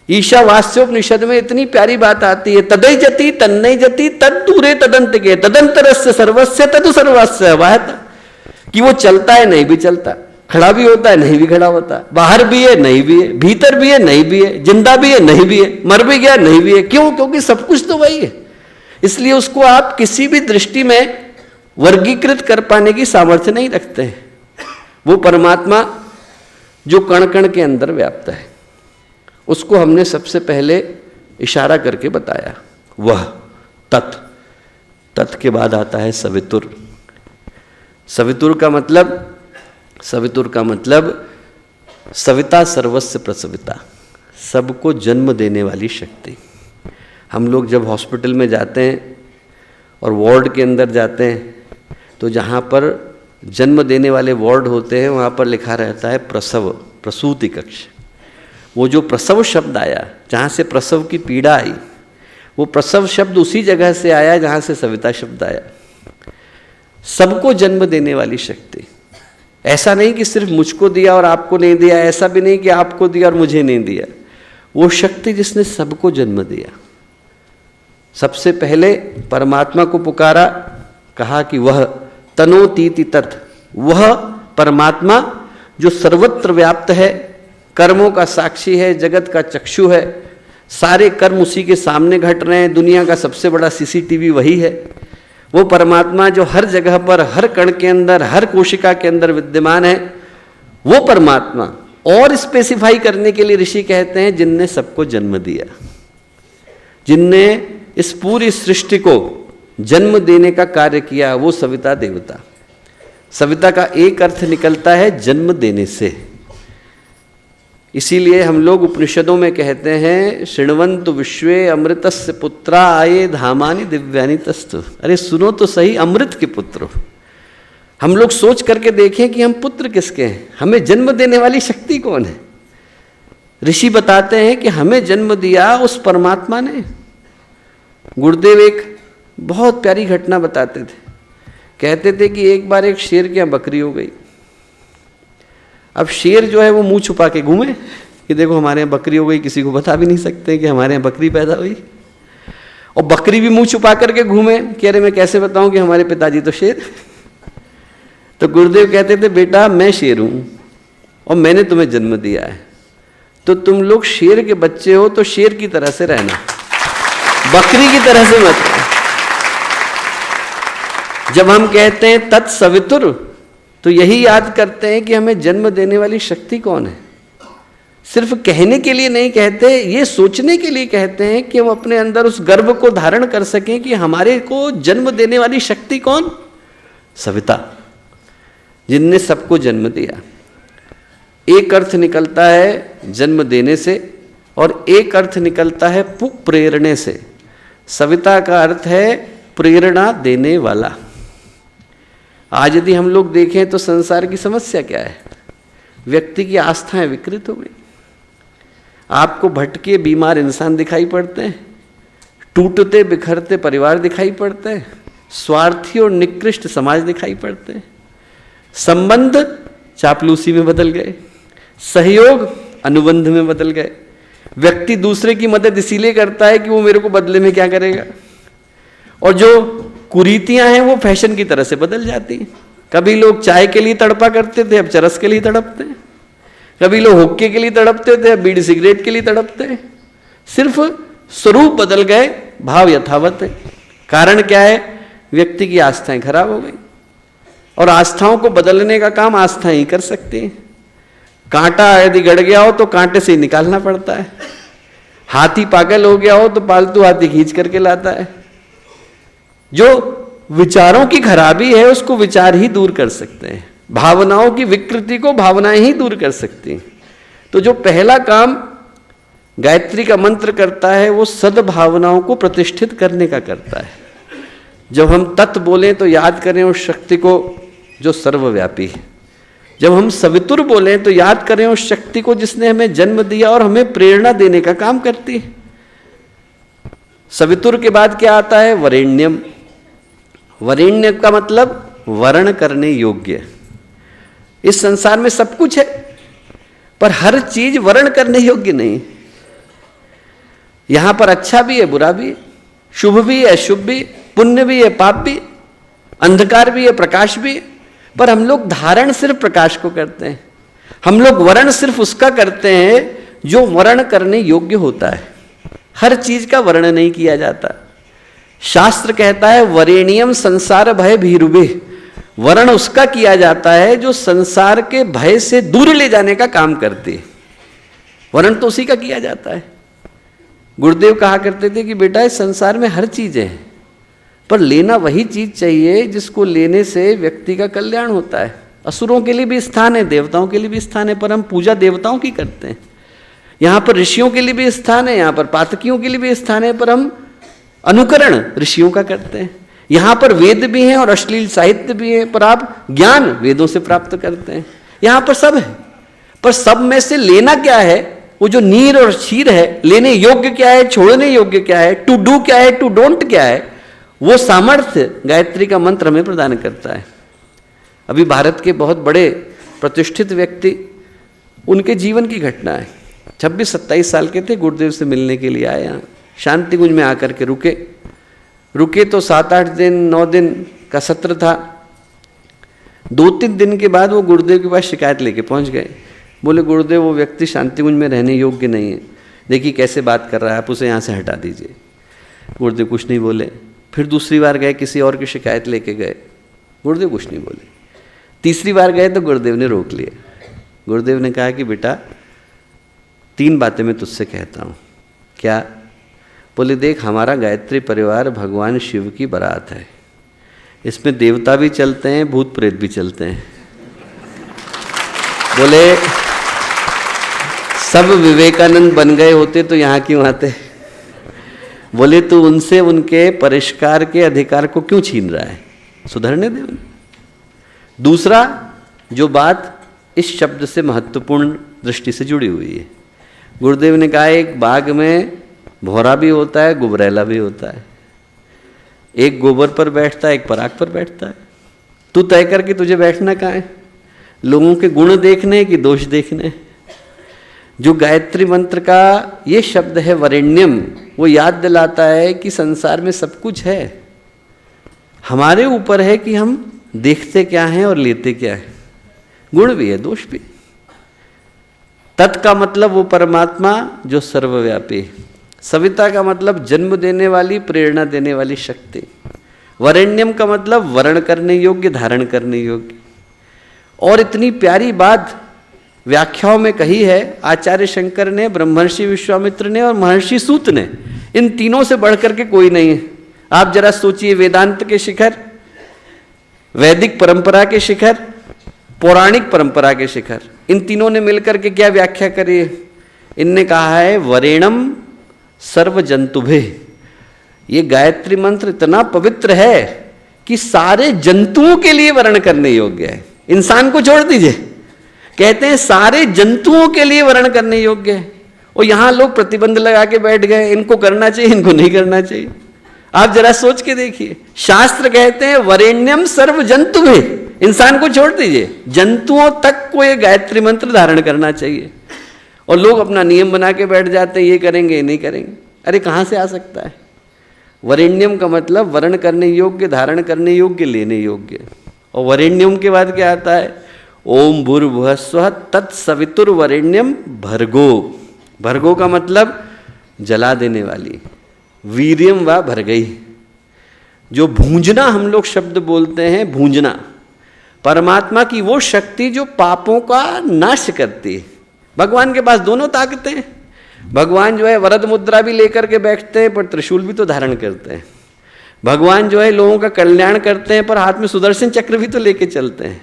ईशावास्योपनिषद में इतनी प्यारी बात आती है, तदै जति तन्नै जति तद दूरे तदंतके तदंतरस्य सर्वस्य तद सर्वस्य वाहता, कि वो चलता है नहीं भी चलता, खड़ा भी होता है नहीं भी खड़ा होता, बाहर भी है नहीं भी है, भीतर भी है नहीं भी है, जिंदा भी है नहीं भी है, मर भी गया नहीं भी है। क्यों? क्योंकि सब कुछ तो वही है। इसलिए उसको आप किसी भी दृष्टि में वर्गीकृत कर पाने की सामर्थ्य नहीं रखते हैं। वो परमात्मा जो कण कण के अंदर व्याप्त है, उसको हमने सबसे पहले इशारा करके बताया, वह तत्। तत् के बाद आता है सवितुर। सवितुर का मतलब सविता सर्वस्य प्रसविता, सबको जन्म देने वाली शक्ति। हम लोग जब हॉस्पिटल में जाते हैं और वार्ड के अंदर जाते हैं, तो जहाँ पर जन्म देने वाले वार्ड होते हैं वहाँ पर लिखा रहता है प्रसव, प्रसूति कक्ष। वो जो प्रसव शब्द आया, जहाँ से प्रसव की पीड़ा आई, वो प्रसव शब्द उसी जगह से आया जहाँ से सविता शब्द आया। सबको जन्म देने वाली शक्ति। ऐसा नहीं कि सिर्फ मुझको दिया और आपको नहीं दिया, ऐसा भी नहीं कि आपको दिया और मुझे नहीं दिया। वो शक्ति जिसने सबको जन्म दिया। सबसे पहले परमात्मा को पुकारा, कहा कि वह तनोतीति तत्, वह परमात्मा जो सर्वत्र व्याप्त है, कर्मों का साक्षी है, जगत का चक्षु है, सारे कर्म उसी के सामने घट रहे हैं, दुनिया का सबसे बड़ा सीसीटीवी वही है। वो परमात्मा जो हर जगह पर, हर कण के अंदर, हर कोशिका के अंदर विद्यमान है, वो परमात्मा। और स्पेसिफाई करने के लिए ऋषि कहते हैं जिनने सबको जन्म दिया, जिनने इस पूरी सृष्टि को जन्म देने का कार्य किया, वो सविता देवता। सविता का एक अर्थ निकलता है जन्म देने से। इसीलिए हम लोग उपनिषदों में कहते हैं शृण्वन्तु विश्वे अमृतस्य पुत्रा आये धामानि दिव्यानि तस्तु। अरे सुनो तो सही, अमृत के पुत्र हो। हम लोग सोच करके देखें कि हम पुत्र किसके हैं, हमें जन्म देने वाली शक्ति कौन है। ऋषि बताते हैं कि हमें जन्म दिया उस परमात्मा ने। गुरुदेव एक बहुत प्यारी घटना बताते थे, कहते थे कि एक बार एक शेर के यहाँ बकरी हो गई। अब शेर जो है वो मुंह छुपा के घूमे कि देखो हमारे यहाँ बकरी हो गई, किसी को बता भी नहीं सकते कि हमारे यहाँ बकरी पैदा हुई। और बकरी भी मुंह छुपा करके घूमे कि अरे मैं कैसे बताऊं कि हमारे पिताजी तो शेर। तो गुरुदेव कहते थे बेटा मैं शेर हूं और मैंने तुम्हें जन्म दिया है, तो तुम लोग शेर के बच्चे हो, तो शेर की तरह से रहना, बकरी की तरह से मत। जब हम कहते हैं तत्सवितुर, तो यही याद करते हैं कि हमें जन्म देने वाली शक्ति कौन है। सिर्फ कहने के लिए नहीं कहते, ये सोचने के लिए कहते हैं कि हम अपने अंदर उस गर्व को धारण कर सकें कि हमारे को जन्म देने वाली शक्ति कौन? सविता, जिनने सबको जन्म दिया। एक अर्थ निकलता है जन्म देने से और एक अर्थ निकलता है प्रेरणे से। सविता का अर्थ है प्रेरणा देने वाला। आज यदि हम लोग देखें तो संसार की समस्या क्या है? व्यक्ति की आस्थाएं विकृत हो गई। आपको भटके बीमार इंसान दिखाई पड़ते हैं, टूटते बिखरते परिवार दिखाई पड़ते हैं, स्वार्थी और निकृष्ट समाज दिखाई पड़ते हैं, संबंध चापलूसी में बदल गए, सहयोग अनुबंध में बदल गए। व्यक्ति दूसरे की मदद इसीलिए करता है कि वो मेरे को बदले में क्या करेगा, और जो कुरीतियां हैं वो फैशन की तरह से बदल जाती हैं। कभी लोग चाय के लिए तड़पा करते थे, अब चरस के लिए तड़पते हैं। कभी लोग हुक्के के लिए तड़पते थे, अब बीड़ी सिगरेट के लिए तड़पते हैं। सिर्फ स्वरूप बदल गए, भाव यथावत है। कारण क्या है? व्यक्ति की आस्थाएं खराब हो गई। और आस्थाओं को बदलने का काम आस्थाएं ही कर सकती हैं। कांटा यदि गड़ गया हो तो कांटे से ही निकालना पड़ता है। हाथी पागल हो गया हो तो पालतू हाथी खींच करके लाता है। जो विचारों की खराबी है उसको विचार ही दूर कर सकते हैं। भावनाओं की विकृति को भावनाएं ही दूर कर सकती हैं। तो जो पहला काम गायत्री का मंत्र करता है वो सद्भावनाओं को प्रतिष्ठित करने का करता है। जब हम तत् बोलें तो याद करें उस शक्ति को जो सर्वव्यापी है। जब हम सवितुर बोलें तो याद करें उस शक्ति को जिसने हमें जन्म दिया और हमें प्रेरणा देने का काम करती है। सवितुर के बाद क्या आता है? वरेण्यम। वरेण्य का मतलब वर्ण करने योग्य। इस संसार में सब कुछ है पर हर चीज वर्ण करने योग्य नहीं। यहां पर अच्छा भी है, बुरा भी है, शुभ भी है, अशुभ भी है, पुण्य भी है, पाप भी है, अंधकार भी है, प्रकाश भी है। पर हम लोग धारण सिर्फ प्रकाश को करते हैं। हम लोग वर्ण सिर्फ उसका करते हैं जो वर्ण करने योग्य होता है। हर चीज का वर्ण नहीं किया जाता। शास्त्र कहता है वरेण्यम संसार भय भीरुभे। वर्ण उसका किया जाता है जो संसार के भय से दूर ले जाने का काम करती है। वर्ण तो उसी का किया जाता है। गुरुदेव कहा करते थे कि बेटा इस संसार में हर चीज है पर लेना वही चीज चाहिए जिसको लेने से व्यक्ति का कल्याण होता है। असुरों के लिए भी स्थान है, देवताओं के लिए भी स्थान है, पर हम पूजा देवताओं की करते हैं। यहां पर ऋषियों के लिए भी स्थान है, यहां पर पातकियों के लिए भी स्थान है, पर हम अनुकरण ऋषियों का करते हैं। यहां पर वेद भी हैं और अश्लील साहित्य भी है, पर आप ज्ञान वेदों से प्राप्त करते हैं। यहां पर सब है, पर सब में से लेना क्या है? वो जो नीर और क्षीर है, लेने योग्य क्या है, छोड़ने योग्य क्या है, टू डू क्या है, टू डोंट क्या है, वो सामर्थ्य गायत्री का मंत्र हमें प्रदान करता है। अभी भारत के बहुत बड़े प्रतिष्ठित व्यक्ति, उनके जीवन की घटना है। 26-27 साल के थे, गुरुदेव से मिलने के लिए आए। यहाँ शांतिकुंज में आकर के रुके तो 7-8 दिन 9 दिन का सत्र था। 2-3 दिन के बाद वो गुरुदेव के पास शिकायत लेके पहुंच गए। बोले गुरुदेव वो व्यक्ति शांतिकुंज में रहने योग्य नहीं है, देखिए कैसे बात कर रहा है, आप उसे यहाँ से हटा दीजिए। गुरुदेव कुछ नहीं बोले। फिर दूसरी बार गए, किसी और की शिकायत लेके गए, गुरुदेव कुछ नहीं बोले। तीसरी बार गए तो गुरुदेव ने रोक लिया। गुरुदेव ने कहा कि बेटा 3 बातें मैं तुझसे कहता हूँ। क्या? बोले देख हमारा गायत्री परिवार भगवान शिव की बारात है, इसमें देवता भी चलते हैं, भूत प्रेत भी चलते हैं। बोले सब विवेकानंद बन गए होते तो यहाँ क्यों आते? बोले तू उनसे उनके परिष्कार के अधिकार को क्यों छीन रहा है? सुधरने दे उन्हें। दूसरा जो बात इस शब्द से महत्वपूर्ण दृष्टि से जुड़ी हुई है, गुरुदेव ने कहा एक बाग में भौरा भी होता है, गुबरैला भी होता है। एक गोबर पर बैठता है, एक पराग पर बैठता है। तू तय करके तुझे बैठना कहाँ है? लोगों के गुण देखने कि दोष देखने? जो गायत्री मंत्र का ये शब्द है वरेण्यम, वो याद दिलाता है कि संसार में सब कुछ है, हमारे ऊपर है कि हम देखते क्या हैं और लेते क्या है। गुण भी है, दोष भी। तत् का मतलब वो परमात्मा जो सर्वव्यापी है। सविता का मतलब जन्म देने वाली, प्रेरणा देने वाली शक्ति। वरेण्यम का मतलब वर्ण करने योग्य, धारण करने योग्य। और इतनी प्यारी बात व्याख्याओं में कही है आचार्य शंकर ने, ब्रह्मर्षि विश्वामित्र ने और महर्षि सूत ने। इन तीनों से बढ़कर के कोई नहीं है। आप जरा सोचिए, वेदांत के शिखर, वैदिक परंपरा के शिखर, पौराणिक परंपरा के शिखर, इन तीनों ने मिलकर के क्या व्याख्या करी है? इनने कहा है वरेणम सर्व जंतुभे। ये गायत्री मंत्र इतना पवित्र है कि सारे जंतुओं के लिए वर्ण करने योग्य है। इंसान को छोड़ दीजिए, कहते हैं सारे जंतुओं के लिए वर्ण करने योग्य है। और यहां लोग प्रतिबंध लगा के बैठ गए, इनको करना चाहिए, इनको नहीं करना चाहिए। आप जरा सोच के देखिए, शास्त्र कहते हैं वरेण्यम सर्व जंतु में, इंसान को छोड़ दीजिए, जंतुओं तक को ये गायत्री मंत्र धारण करना चाहिए। और लोग अपना नियम बना के बैठ जाते हैं, ये करेंगे ये नहीं करेंगे। अरे कहां से आ सकता है? वरेण्यम का मतलब वर्ण करने योग्य, धारण करने योग्य, लेने योग्य। और वरेण्यम के बाद क्या आता है? ओम भूर्भुवः स्वः तत्सवितुर्वरेण्यम भर्गो। भर्गो का मतलब जला देने वाली, वीर्यम व भर गई। जो भूंजना हम लोग शब्द बोलते हैं, भूंजना, परमात्मा की वो शक्ति जो पापों का नाश करती है। भगवान के पास दोनों ताकतें हैं। भगवान जो है वरद मुद्रा भी लेकर के बैठते हैं, पर त्रिशूल भी तो धारण करते हैं। भगवान जो है लोगों का कल्याण करते हैं, पर हाथ में सुदर्शन चक्र भी तो लेके चलते हैं।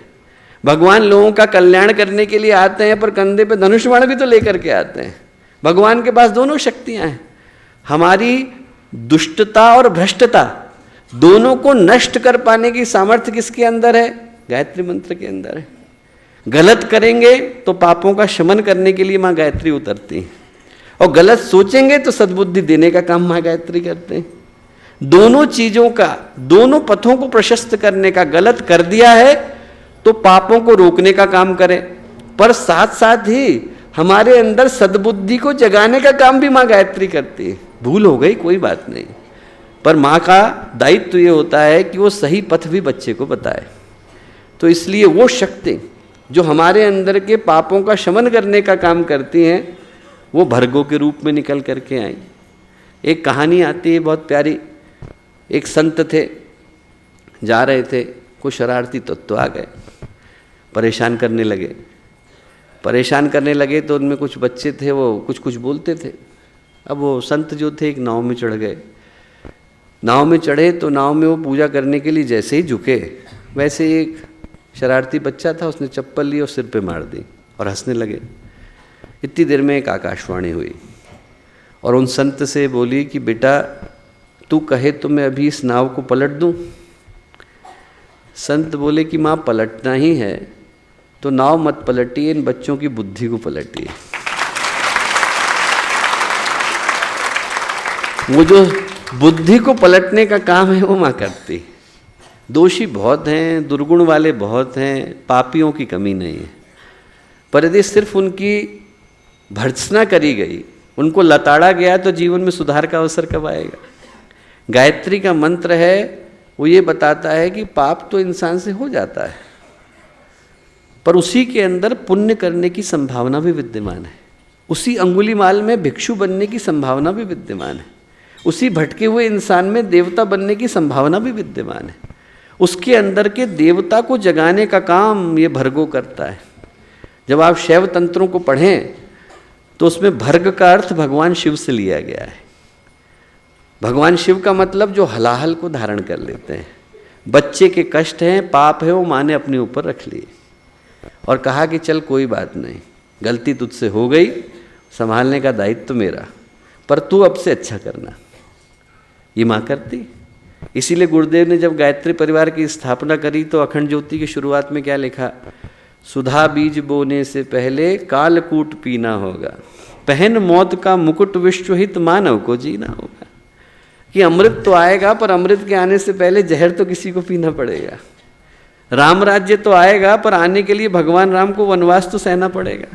भगवान लोगों का कल्याण करने के लिए आते हैं, पर कंधे पे धनुष बाण भी तो लेकर के आते हैं। भगवान के पास दोनों शक्तियां हैं। हमारी दुष्टता और भ्रष्टता दोनों को नष्ट कर पाने की सामर्थ्य किसके अंदर है? गायत्री मंत्र के अंदर है। गलत करेंगे तो पापों का शमन करने के लिए माँ गायत्री उतरती है, और गलत सोचेंगे तो सद्बुद्धि देने का काम माँ गायत्री करते हैं। दोनों चीजों का, दोनों पथों को प्रशस्त करने का, गलत कर दिया है तो पापों को रोकने का काम करें, पर साथ साथ ही हमारे अंदर सद्बुद्धि को जगाने का काम भी माँ गायत्री करती है। भूल हो गई कोई बात नहीं, पर माँ का दायित्व ये होता है कि वो सही पथ भी बच्चे को बताए। तो इसलिए वो शक्ति जो हमारे अंदर के पापों का शमन करने का काम करती हैं, वो भर्गों के रूप में निकल करके आई। एक कहानी आती है बहुत प्यारी। एक संत थे, जा रहे थे, कुछ शरारती तत्व आ गए, परेशान करने लगे। तो उनमें कुछ बच्चे थे, वो कुछ कुछ बोलते थे। अब वो संत जो थे एक नाव में चढ़ गए। नाव में चढ़े तो नाव में वो पूजा करने के लिए जैसे ही झुके, वैसे एक शरारती बच्चा था, उसने चप्पल ली और सिर पे मार दी और हंसने लगे। इतनी देर में एक आकाशवाणी हुई और उन संत से बोली कि बेटा तू कहे तो मैं अभी इस नाव को पलट दूं। संत बोले कि माँ पलटना ही है तो नाव मत पलटिए, इन बच्चों की बुद्धि को पलटिए। वो जो बुद्धि को पलटने का काम है वो माँ करती। दोषी बहुत हैं, दुर्गुण वाले बहुत हैं, पापियों की कमी नहीं है, पर यदि सिर्फ उनकी भर्त्सना करी गई, उनको लताड़ा गया, तो जीवन में सुधार का अवसर कब आएगा? गायत्री का मंत्र है, वो ये बताता है कि पाप तो इंसान से हो जाता है, पर उसी के अंदर पुण्य करने की संभावना भी विद्यमान है। उसी अंगुलीमाल में भिक्षु बनने की संभावना भी विद्यमान है। उसी भटके हुए इंसान में देवता बनने की संभावना भी विद्यमान है। उसके अंदर के देवता को जगाने का काम ये भर्गो करता है। जब आप शैव तंत्रों को पढ़ें तो उसमें भर्ग का अर्थ भगवान शिव से लिया गया है। भगवान शिव का मतलब जो हलाहल को धारण कर लेते हैं। बच्चे के कष्ट हैं, पाप है, वो माँ ने अपने ऊपर रख लिए और कहा कि चल कोई बात नहीं, गलती तुझसे हो गई, संभालने का दायित्व मेरा, पर तू अब से अच्छा करना। ये माँ करती। इसीलिए गुरुदेव ने जब गायत्री परिवार की स्थापना करी तो अखंड ज्योति की शुरुआत में क्या लिखा? सुधा बीज बोने से पहले कालकूट पीना होगा, पहन मौत का मुकुट, विश्वहित मानव को जीना होगा। कि अमृत तो आएगा, पर अमृत के आने से पहले जहर तो किसी को पीना पड़ेगा। राम राज्य तो आएगा, पर आने के लिए भगवान राम को वनवास तो सहना पड़ेगा।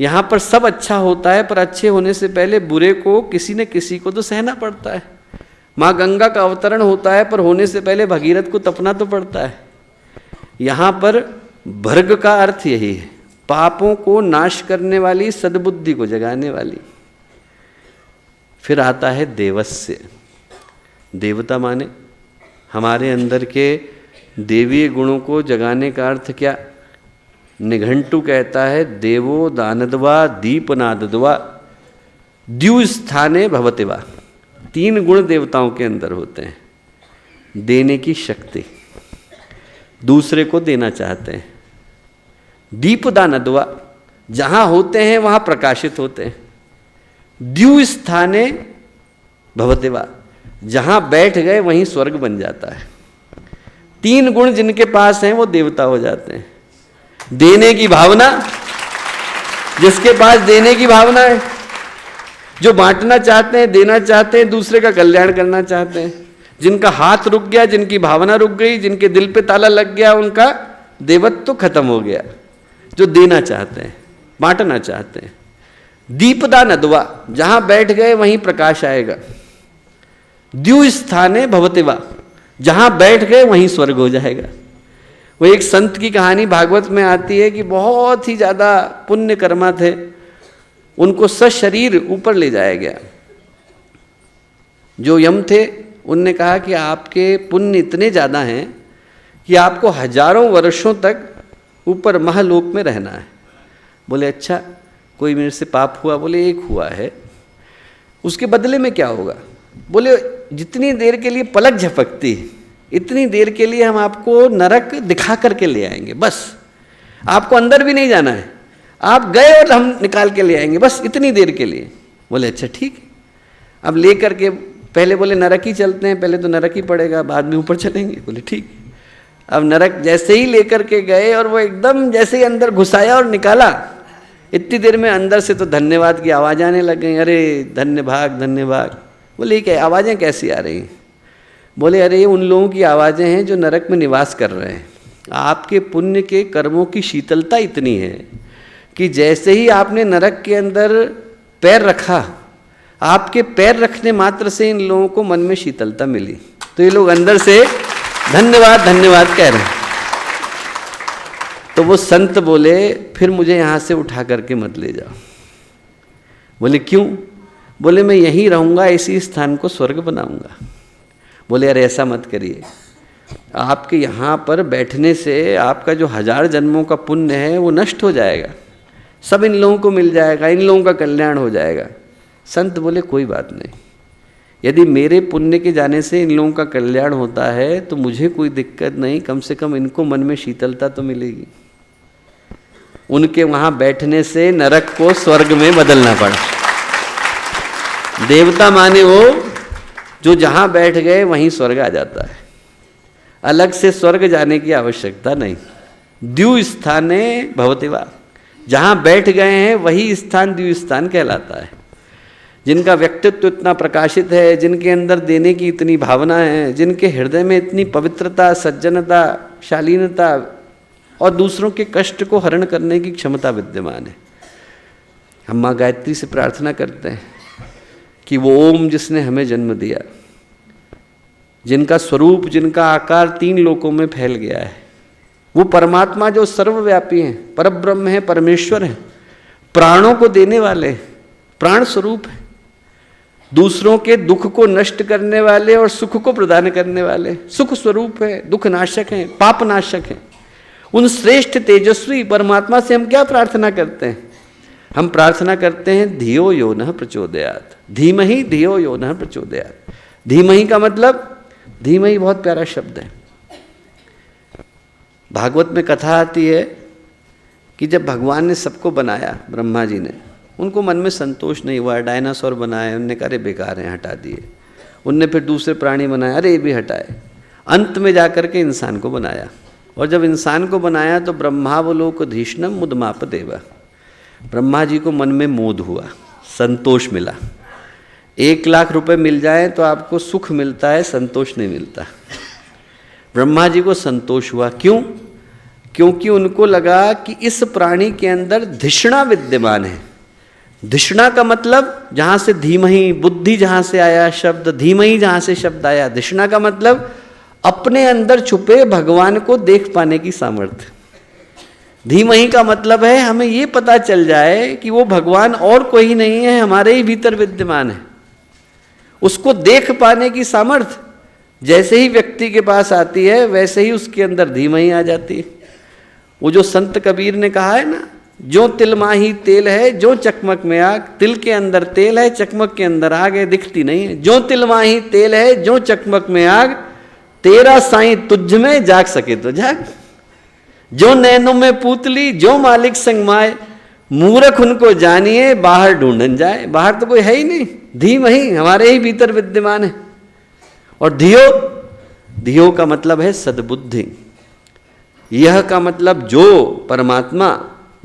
यहाँ पर सब अच्छा होता है, पर अच्छे होने से पहले बुरे को किसी न किसी को तो सहना पड़ता है। माँ गंगा का अवतरण होता है, पर होने से पहले भगीरथ को तपना तो पड़ता है। यहाँ पर भर्ग का अर्थ यही है, पापों को नाश करने वाली, सद्बुद्धि को जगाने वाली। फिर आता है देवस्य। देवता माने हमारे अंदर के देवीय गुणों को जगाने का अर्थ क्या? निघंटु कहता है देवो दानदवा दीपनादवा द्यु स्थाने भवतिवा। 3 गुण देवताओं के अंदर होते हैं। देने की शक्ति, दूसरे को देना चाहते हैं। दीपदानदवा, जहाँ होते हैं वहाँ प्रकाशित होते हैं। द्यु स्थाने भवतिवा, जहाँ बैठ गए वहीं स्वर्ग बन जाता है। 3 गुण जिनके पास हैं वो देवता हो जाते हैं। देने की भावना, जिसके पास देने की भावना है, जो बांटना चाहते हैं, देना चाहते हैं, दूसरे का कल्याण करना चाहते हैं, जिनका हाथ रुक गया, जिनकी भावना रुक गई, जिनके दिल पे ताला लग गया, उनका देवत्व तो खत्म हो गया। जो देना चाहते हैं, बांटना चाहते हैं। दीपदान अदवा, जहां बैठ गए वहीं प्रकाश आएगा। द्यु स्थाने भवतिवा, जहां बैठ गए वहीं स्वर्ग हो जाएगा। वो एक संत की कहानी भागवत में आती है कि बहुत ही ज्यादा पुण्य कर्मा थे, उनको सशरीर ऊपर ले जाया गया। जो यम थे उनने कहा कि आपके पुण्य इतने ज़्यादा हैं कि आपको हजारों वर्षों तक ऊपर महालोक में रहना है। बोले अच्छा, कोई मेरे से पाप हुआ? बोले एक हुआ है। उसके बदले में क्या होगा? बोले जितनी देर के लिए पलक झपकती इतनी देर के लिए हम आपको नरक दिखा करके ले आएंगे, बस आपको अंदर भी नहीं जाना है, आप गए और हम निकाल के ले आएंगे, बस इतनी देर के लिए। बोले अच्छा ठीक है। अब ले करके पहले बोले नरक ही चलते हैं, पहले तो नरक ही पड़ेगा, बाद में ऊपर चलेंगे। बोले ठीक। अब नरक जैसे ही लेकर के गए और वो एकदम जैसे ही अंदर घुसाया और निकाला, इतनी देर में अंदर से तो धन्यवाद की आवाज़ आने लग गई। अरे धन्य भाग, धन्य भाग। बोले क्या आवाज़ें कैसी आ रही हैं? बोले अरे ये उन लोगों की आवाज़ें हैं जो नरक में निवास कर रहे हैं। आपके पुण्य के कर्मों की शीतलता इतनी है कि जैसे ही आपने नरक के अंदर पैर रखा, आपके पैर रखने मात्र से इन लोगों को मन में शीतलता मिली। तो ये लोग अंदर से धन्यवाद धन्यवाद कह रहे हैं। तो वो संत बोले फिर मुझे यहाँ से उठा करके मत ले जाओ। बोले क्यों? बोले मैं यहीं रहूँगा, इसी स्थान को स्वर्ग बनाऊँगा। बोले अरे ऐसा मत करिए, आपके यहाँ पर बैठने से आपका जो 1000 जन्मों का पुण्य है वो नष्ट हो जाएगा, सब इन लोगों को मिल जाएगा, इन लोगों का कल्याण हो जाएगा। संत बोले कोई बात नहीं, यदि मेरे पुण्य के जाने से इन लोगों का कल्याण होता है तो मुझे कोई दिक्कत नहीं, कम से कम इनको मन में शीतलता तो मिलेगी। उनके वहाँ बैठने से नरक को स्वर्ग में बदलना पड़ा। देवता माने वो जो जहाँ बैठ गए वहीं स्वर्ग आ जाता है, अलग से स्वर्ग जाने की आवश्यकता नहीं। द्यु स्थाने भवतिवा, जहाँ बैठ गए हैं वही स्थान द्यु स्थान कहलाता है। जिनका व्यक्तित्व इतना प्रकाशित है, जिनके अंदर देने की इतनी भावना है, जिनके हृदय में इतनी पवित्रता, सज्जनता, शालीनता और दूसरों के कष्ट को हरण करने की क्षमता विद्यमान है। हम माँ गायत्री से प्रार्थना करते हैं कि वो ओम जिसने हमें जन्म दिया, जिनका स्वरूप, जिनका आकार 3 लोकों में फैल गया है, वो परमात्मा जो सर्वव्यापी हैं, परब्रह्म है, परमेश्वर है, प्राणों को देने वाले, प्राण स्वरूप है, दूसरों के दुख को नष्ट करने वाले और सुख को प्रदान करने वाले, सुख स्वरूप है, दुख नाशक हैं, पाप नाशक हैं। उन श्रेष्ठ तेजस्वी परमात्मा से हम क्या प्रार्थना करते हैं? हम प्रार्थना करते हैं धियो यो नः प्रचोदयात्, धीमहि धियो यो नः प्रचोदयात्। धीमहि का मतलब, धीमहि बहुत प्यारा शब्द है। भागवत में कथा आती है कि जब भगवान ने सबको बनाया, ब्रह्मा जी ने, उनको मन में संतोष नहीं हुआ, डायनासोर बनाए, उनने कहा अरे बेकार हैं, हटा दिए। उनने फिर दूसरे प्राणी बनाए, अरे ये भी हटाए। अंत में जाकर के इंसान को बनाया, और जब इंसान को बनाया तो ब्रह्मावलोकधीष्णम मुदमाप देवा, ब्रह्मा जी को मन में मोद हुआ, संतोष मिला। 1 लाख रुपए मिल जाए तो आपको सुख मिलता है, संतोष नहीं मिलता। ब्रह्मा जी को संतोष हुआ, क्यों? क्योंकि उनको लगा कि इस प्राणी के अंदर धिषणा विद्यमान है। धिषणा का मतलब जहाँ से धीमहि, बुद्धि जहाँ से आया शब्द, धीमहि जहाँ से शब्द आया, धिषणा का मतलब अपने अंदर छुपे भगवान को देख पाने की सामर्थ्य। धीमहि का मतलब है हमें ये पता चल जाए कि वो भगवान और कोई नहीं है, हमारे ही भीतर विद्यमान है। उसको देख पाने की सामर्थ्य जैसे ही व्यक्ति के पास आती है वैसे ही उसके अंदर धीमहि आ जाती है। वो जो संत कबीर ने कहा है ना, जो तिल माही तेल है, जो चकमक में आग, तिल के अंदर तेल है, चकमक के अंदर आग है, दिखती नहीं है। जो तिल माही तेल है, जो चकमक में आग, तेरा साईं तुझ में जाग सके तो जाग। जो नैनों में पूतली, जो मालिक संग माए, मूर्ख उनको जानिए, बाहर ढूंढन जाए। बाहर तो कोई है ही नहीं, धीमहि हमारे ही भीतर विद्यमान है। और धियो, धियो का मतलब है सद्बुद्धि। यह का मतलब जो परमात्मा,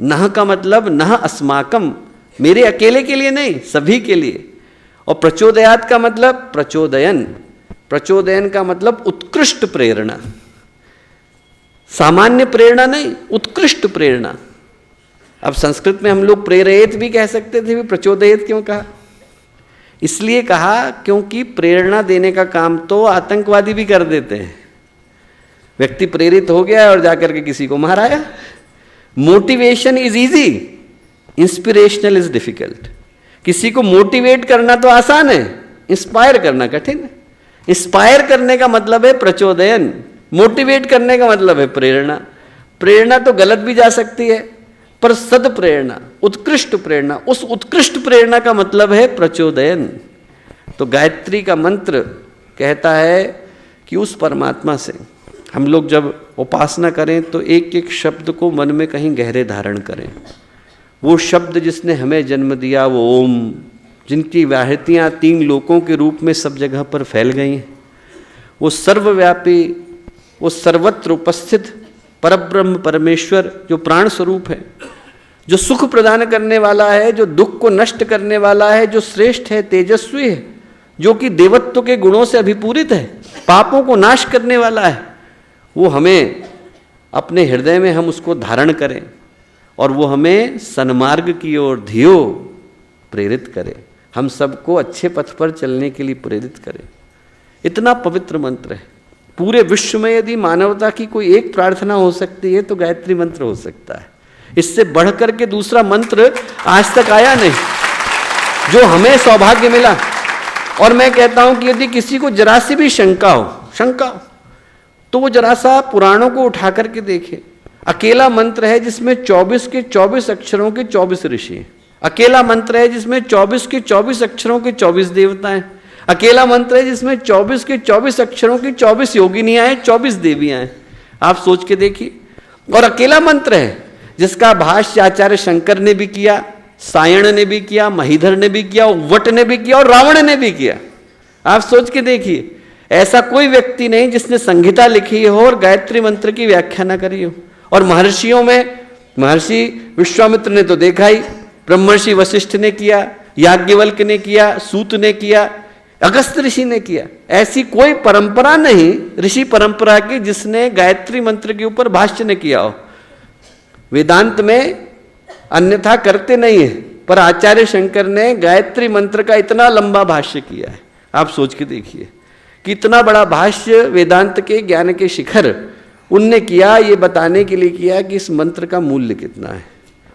नह का मतलब नह अस्माकम, मेरे अकेले के लिए नहीं, सभी के लिए। और प्रचोदयात का मतलब प्रचोदयन, प्रचोदयन का मतलब उत्कृष्ट प्रेरणा, सामान्य प्रेरणा नहीं, उत्कृष्ट प्रेरणा। अब संस्कृत में हम लोग प्रेरयित भी कह सकते थे, भी प्रचोदयित क्यों कहा? इसलिए कहा क्योंकि प्रेरणा देने का काम तो आतंकवादी भी कर देते हैं। व्यक्ति प्रेरित हो गया और जाकर के किसी को माराया। Motivation is easy, inspirational is difficult. किसी को मोटिवेट करना तो आसान है, इंस्पायर करना कठिन है। इंस्पायर करने का मतलब है प्रचोदयन, मोटिवेट करने का मतलब है प्रेरणा। प्रेरणा तो गलत भी जा सकती है, पर सद प्रेरणा, उत्कृष्ट प्रेरणा, उस उत्कृष्ट प्रेरणा का मतलब है प्रचोदयन। तो गायत्री का मंत्र कहता है कि उस परमात्मा से हम लोग जब उपासना करें तो एक एक शब्द को मन में कहीं गहरे धारण करें। वो शब्द जिसने हमें जन्म दिया, वो ओम, जिनकी व्याहृतियाँ 3 लोकों के रूप में सब जगह पर फैल गई हैं, वो सर्वव्यापी, वो सर्वत्र उपस्थित परब्रह्म परमेश्वर जो प्राण स्वरूप है, जो सुख प्रदान करने वाला है, जो दुख को नष्ट करने वाला है, जो श्रेष्ठ है, तेजस्वी है, जो कि देवत्व के गुणों से अभिपूरित है, पापों को नाश करने वाला है, वो हमें अपने हृदय में हम उसको धारण करें और वो हमें सन्मार्ग की ओर धियो प्रेरित करे, हम सबको अच्छे पथ पर चलने के लिए प्रेरित करे। इतना पवित्र मंत्र है। पूरे विश्व में यदि मानवता की कोई एक प्रार्थना हो सकती है तो गायत्री मंत्र हो सकता है। इससे बढ़कर के दूसरा मंत्र आज तक आया नहीं, जो हमें सौभाग्य मिला। और मैं कहता हूं कि यदि किसी को जरा सी भी शंका हो तो वो जरा सा पुराणों को उठा करके देखे। अकेला मंत्र है जिसमें 24 के 24 अक्षरों के 24 ऋषि हैं। अकेला मंत्र है जिसमें 24 के 24 अक्षरों के 24 देवता हैं। अकेला मंत्र है जिसमें 24 के 24 अक्षरों की 24 योगिनियां हैं, 24 देवियां हैं। आप सोच के देखिए। और अकेला मंत्र है जिसका भाष्य आचार्य शंकर ने भी किया, सायण ने भी किया, महीधर ने भी किया, उव्वट ने भी किया और रावण ने भी किया। आप सोच के देखिए, ऐसा कोई व्यक्ति नहीं जिसने संहिता लिखी हो और गायत्री मंत्र की व्याख्या न करी हो। और महर्षियों में महर्षि विश्वामित्र ने तो देखा ही, ब्रह्मर्षि वशिष्ठ ने किया, याज्ञवल्क्य ने किया, सूत ने किया, अगस्त ऋषि ने किया। ऐसी कोई परंपरा नहीं ऋषि परंपरा की जिसने गायत्री मंत्र के ऊपर भाष्य न किया हो। वेदांत में अन्यथा करते नहीं है, पर आचार्य शंकर ने गायत्री मंत्र का इतना लंबा भाष्य किया है। आप सोच के देखिए कि इतना बड़ा भाष्य वेदांत के ज्ञान के शिखर उनने किया, ये बताने के लिए किया कि इस मंत्र का मूल्य कितना है।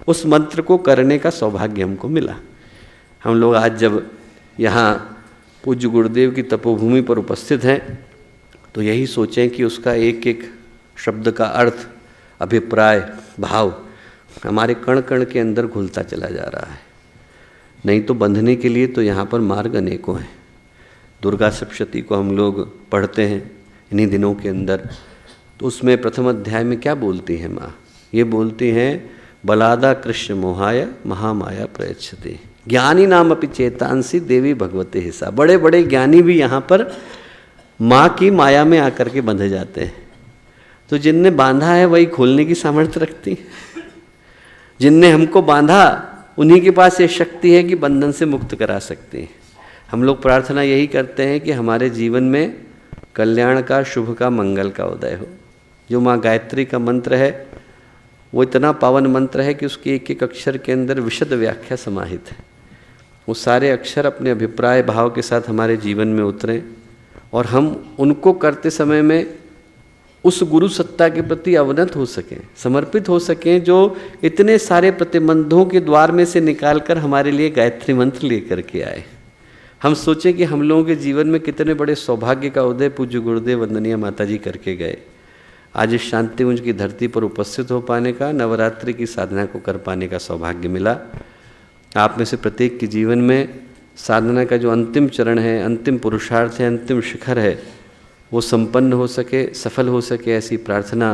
उस मंत्र को करने का सौभाग्य हमको मिला। हम लोग आज जब यहाँ पूज्य गुरुदेव की तपोभूमि पर उपस्थित हैं तो यही सोचें कि उसका एक एक शब्द का अर्थ, अभिप्राय, भाव हमारे कण कण के अंदर घुलता चला जा रहा है। नहीं तो बंधने के लिए तो यहाँ पर मार्ग अनेकों हैं। दुर्गा सप्तशती को हम लोग पढ़ते हैं इन्हीं दिनों के अंदर, तो उसमें प्रथम अध्याय में क्या बोलती हैं माँ? ये बोलती हैं बलादा कृष्ण मोहाय महामाया प्रयच्छते ज्ञानी नाम अपि चेतांसी देवी भगवते हिस्सा। बड़े बड़े ज्ञानी भी यहाँ पर माँ की माया में आकर के बंधे जाते हैं। तो जिनने बांधा है वही खोलने की सामर्थ्य रखती है। जिनने हमको बांधा उन्हीं के पास ये शक्ति है कि बंधन से मुक्त करा सकते हैं। हम लोग प्रार्थना यही करते हैं कि हमारे जीवन में कल्याण का, शुभ का, मंगल का उदय हो। जो माँ गायत्री का मंत्र है वो इतना पावन मंत्र है कि उसके एक एक अक्षर के अंदर विशद व्याख्या समाहित है। वो सारे अक्षर अपने अभिप्राय भाव के साथ हमारे जीवन में उतरें और हम उनको करते समय में उस गुरु सत्ता के प्रति अवनत हो सकें, समर्पित हो सकें, जो इतने सारे प्रतिबंधों के द्वार में से निकाल कर हमारे लिए गायत्री मंत्र लेकर के आए। हम सोचें कि हम लोगों के जीवन में कितने बड़े सौभाग्य का उदय पूज्य गुरुदेव वंदनीय माता जी करके गए। आज इस शांतिकुंज की धरती पर उपस्थित हो पाने का, नवरात्रि की साधना को कर पाने का सौभाग्य मिला। आप में से प्रत्येक के जीवन में साधना का जो अंतिम चरण है, अंतिम पुरुषार्थ है, अंतिम शिखर है, वो संपन्न हो सके, सफल हो सके, ऐसी प्रार्थना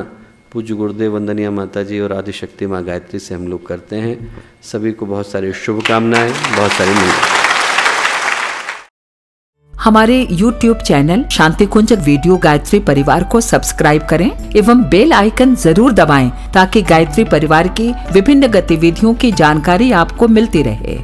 पूज्य गुरुदेव वंदनीय माता जी और आदिशक्ति माँ गायत्री से हम लोग करते हैं। सभी को बहुत सारी शुभकामनाएं, बहुत सारी मंगल। हमारे YouTube चैनल शांति कुंज वीडियो गायत्री परिवार को सब्सक्राइब करें एवं बेल आइकन जरूर दबाएं ताकि गायत्री परिवार की विभिन्न गतिविधियों की जानकारी आपको मिलती रहे।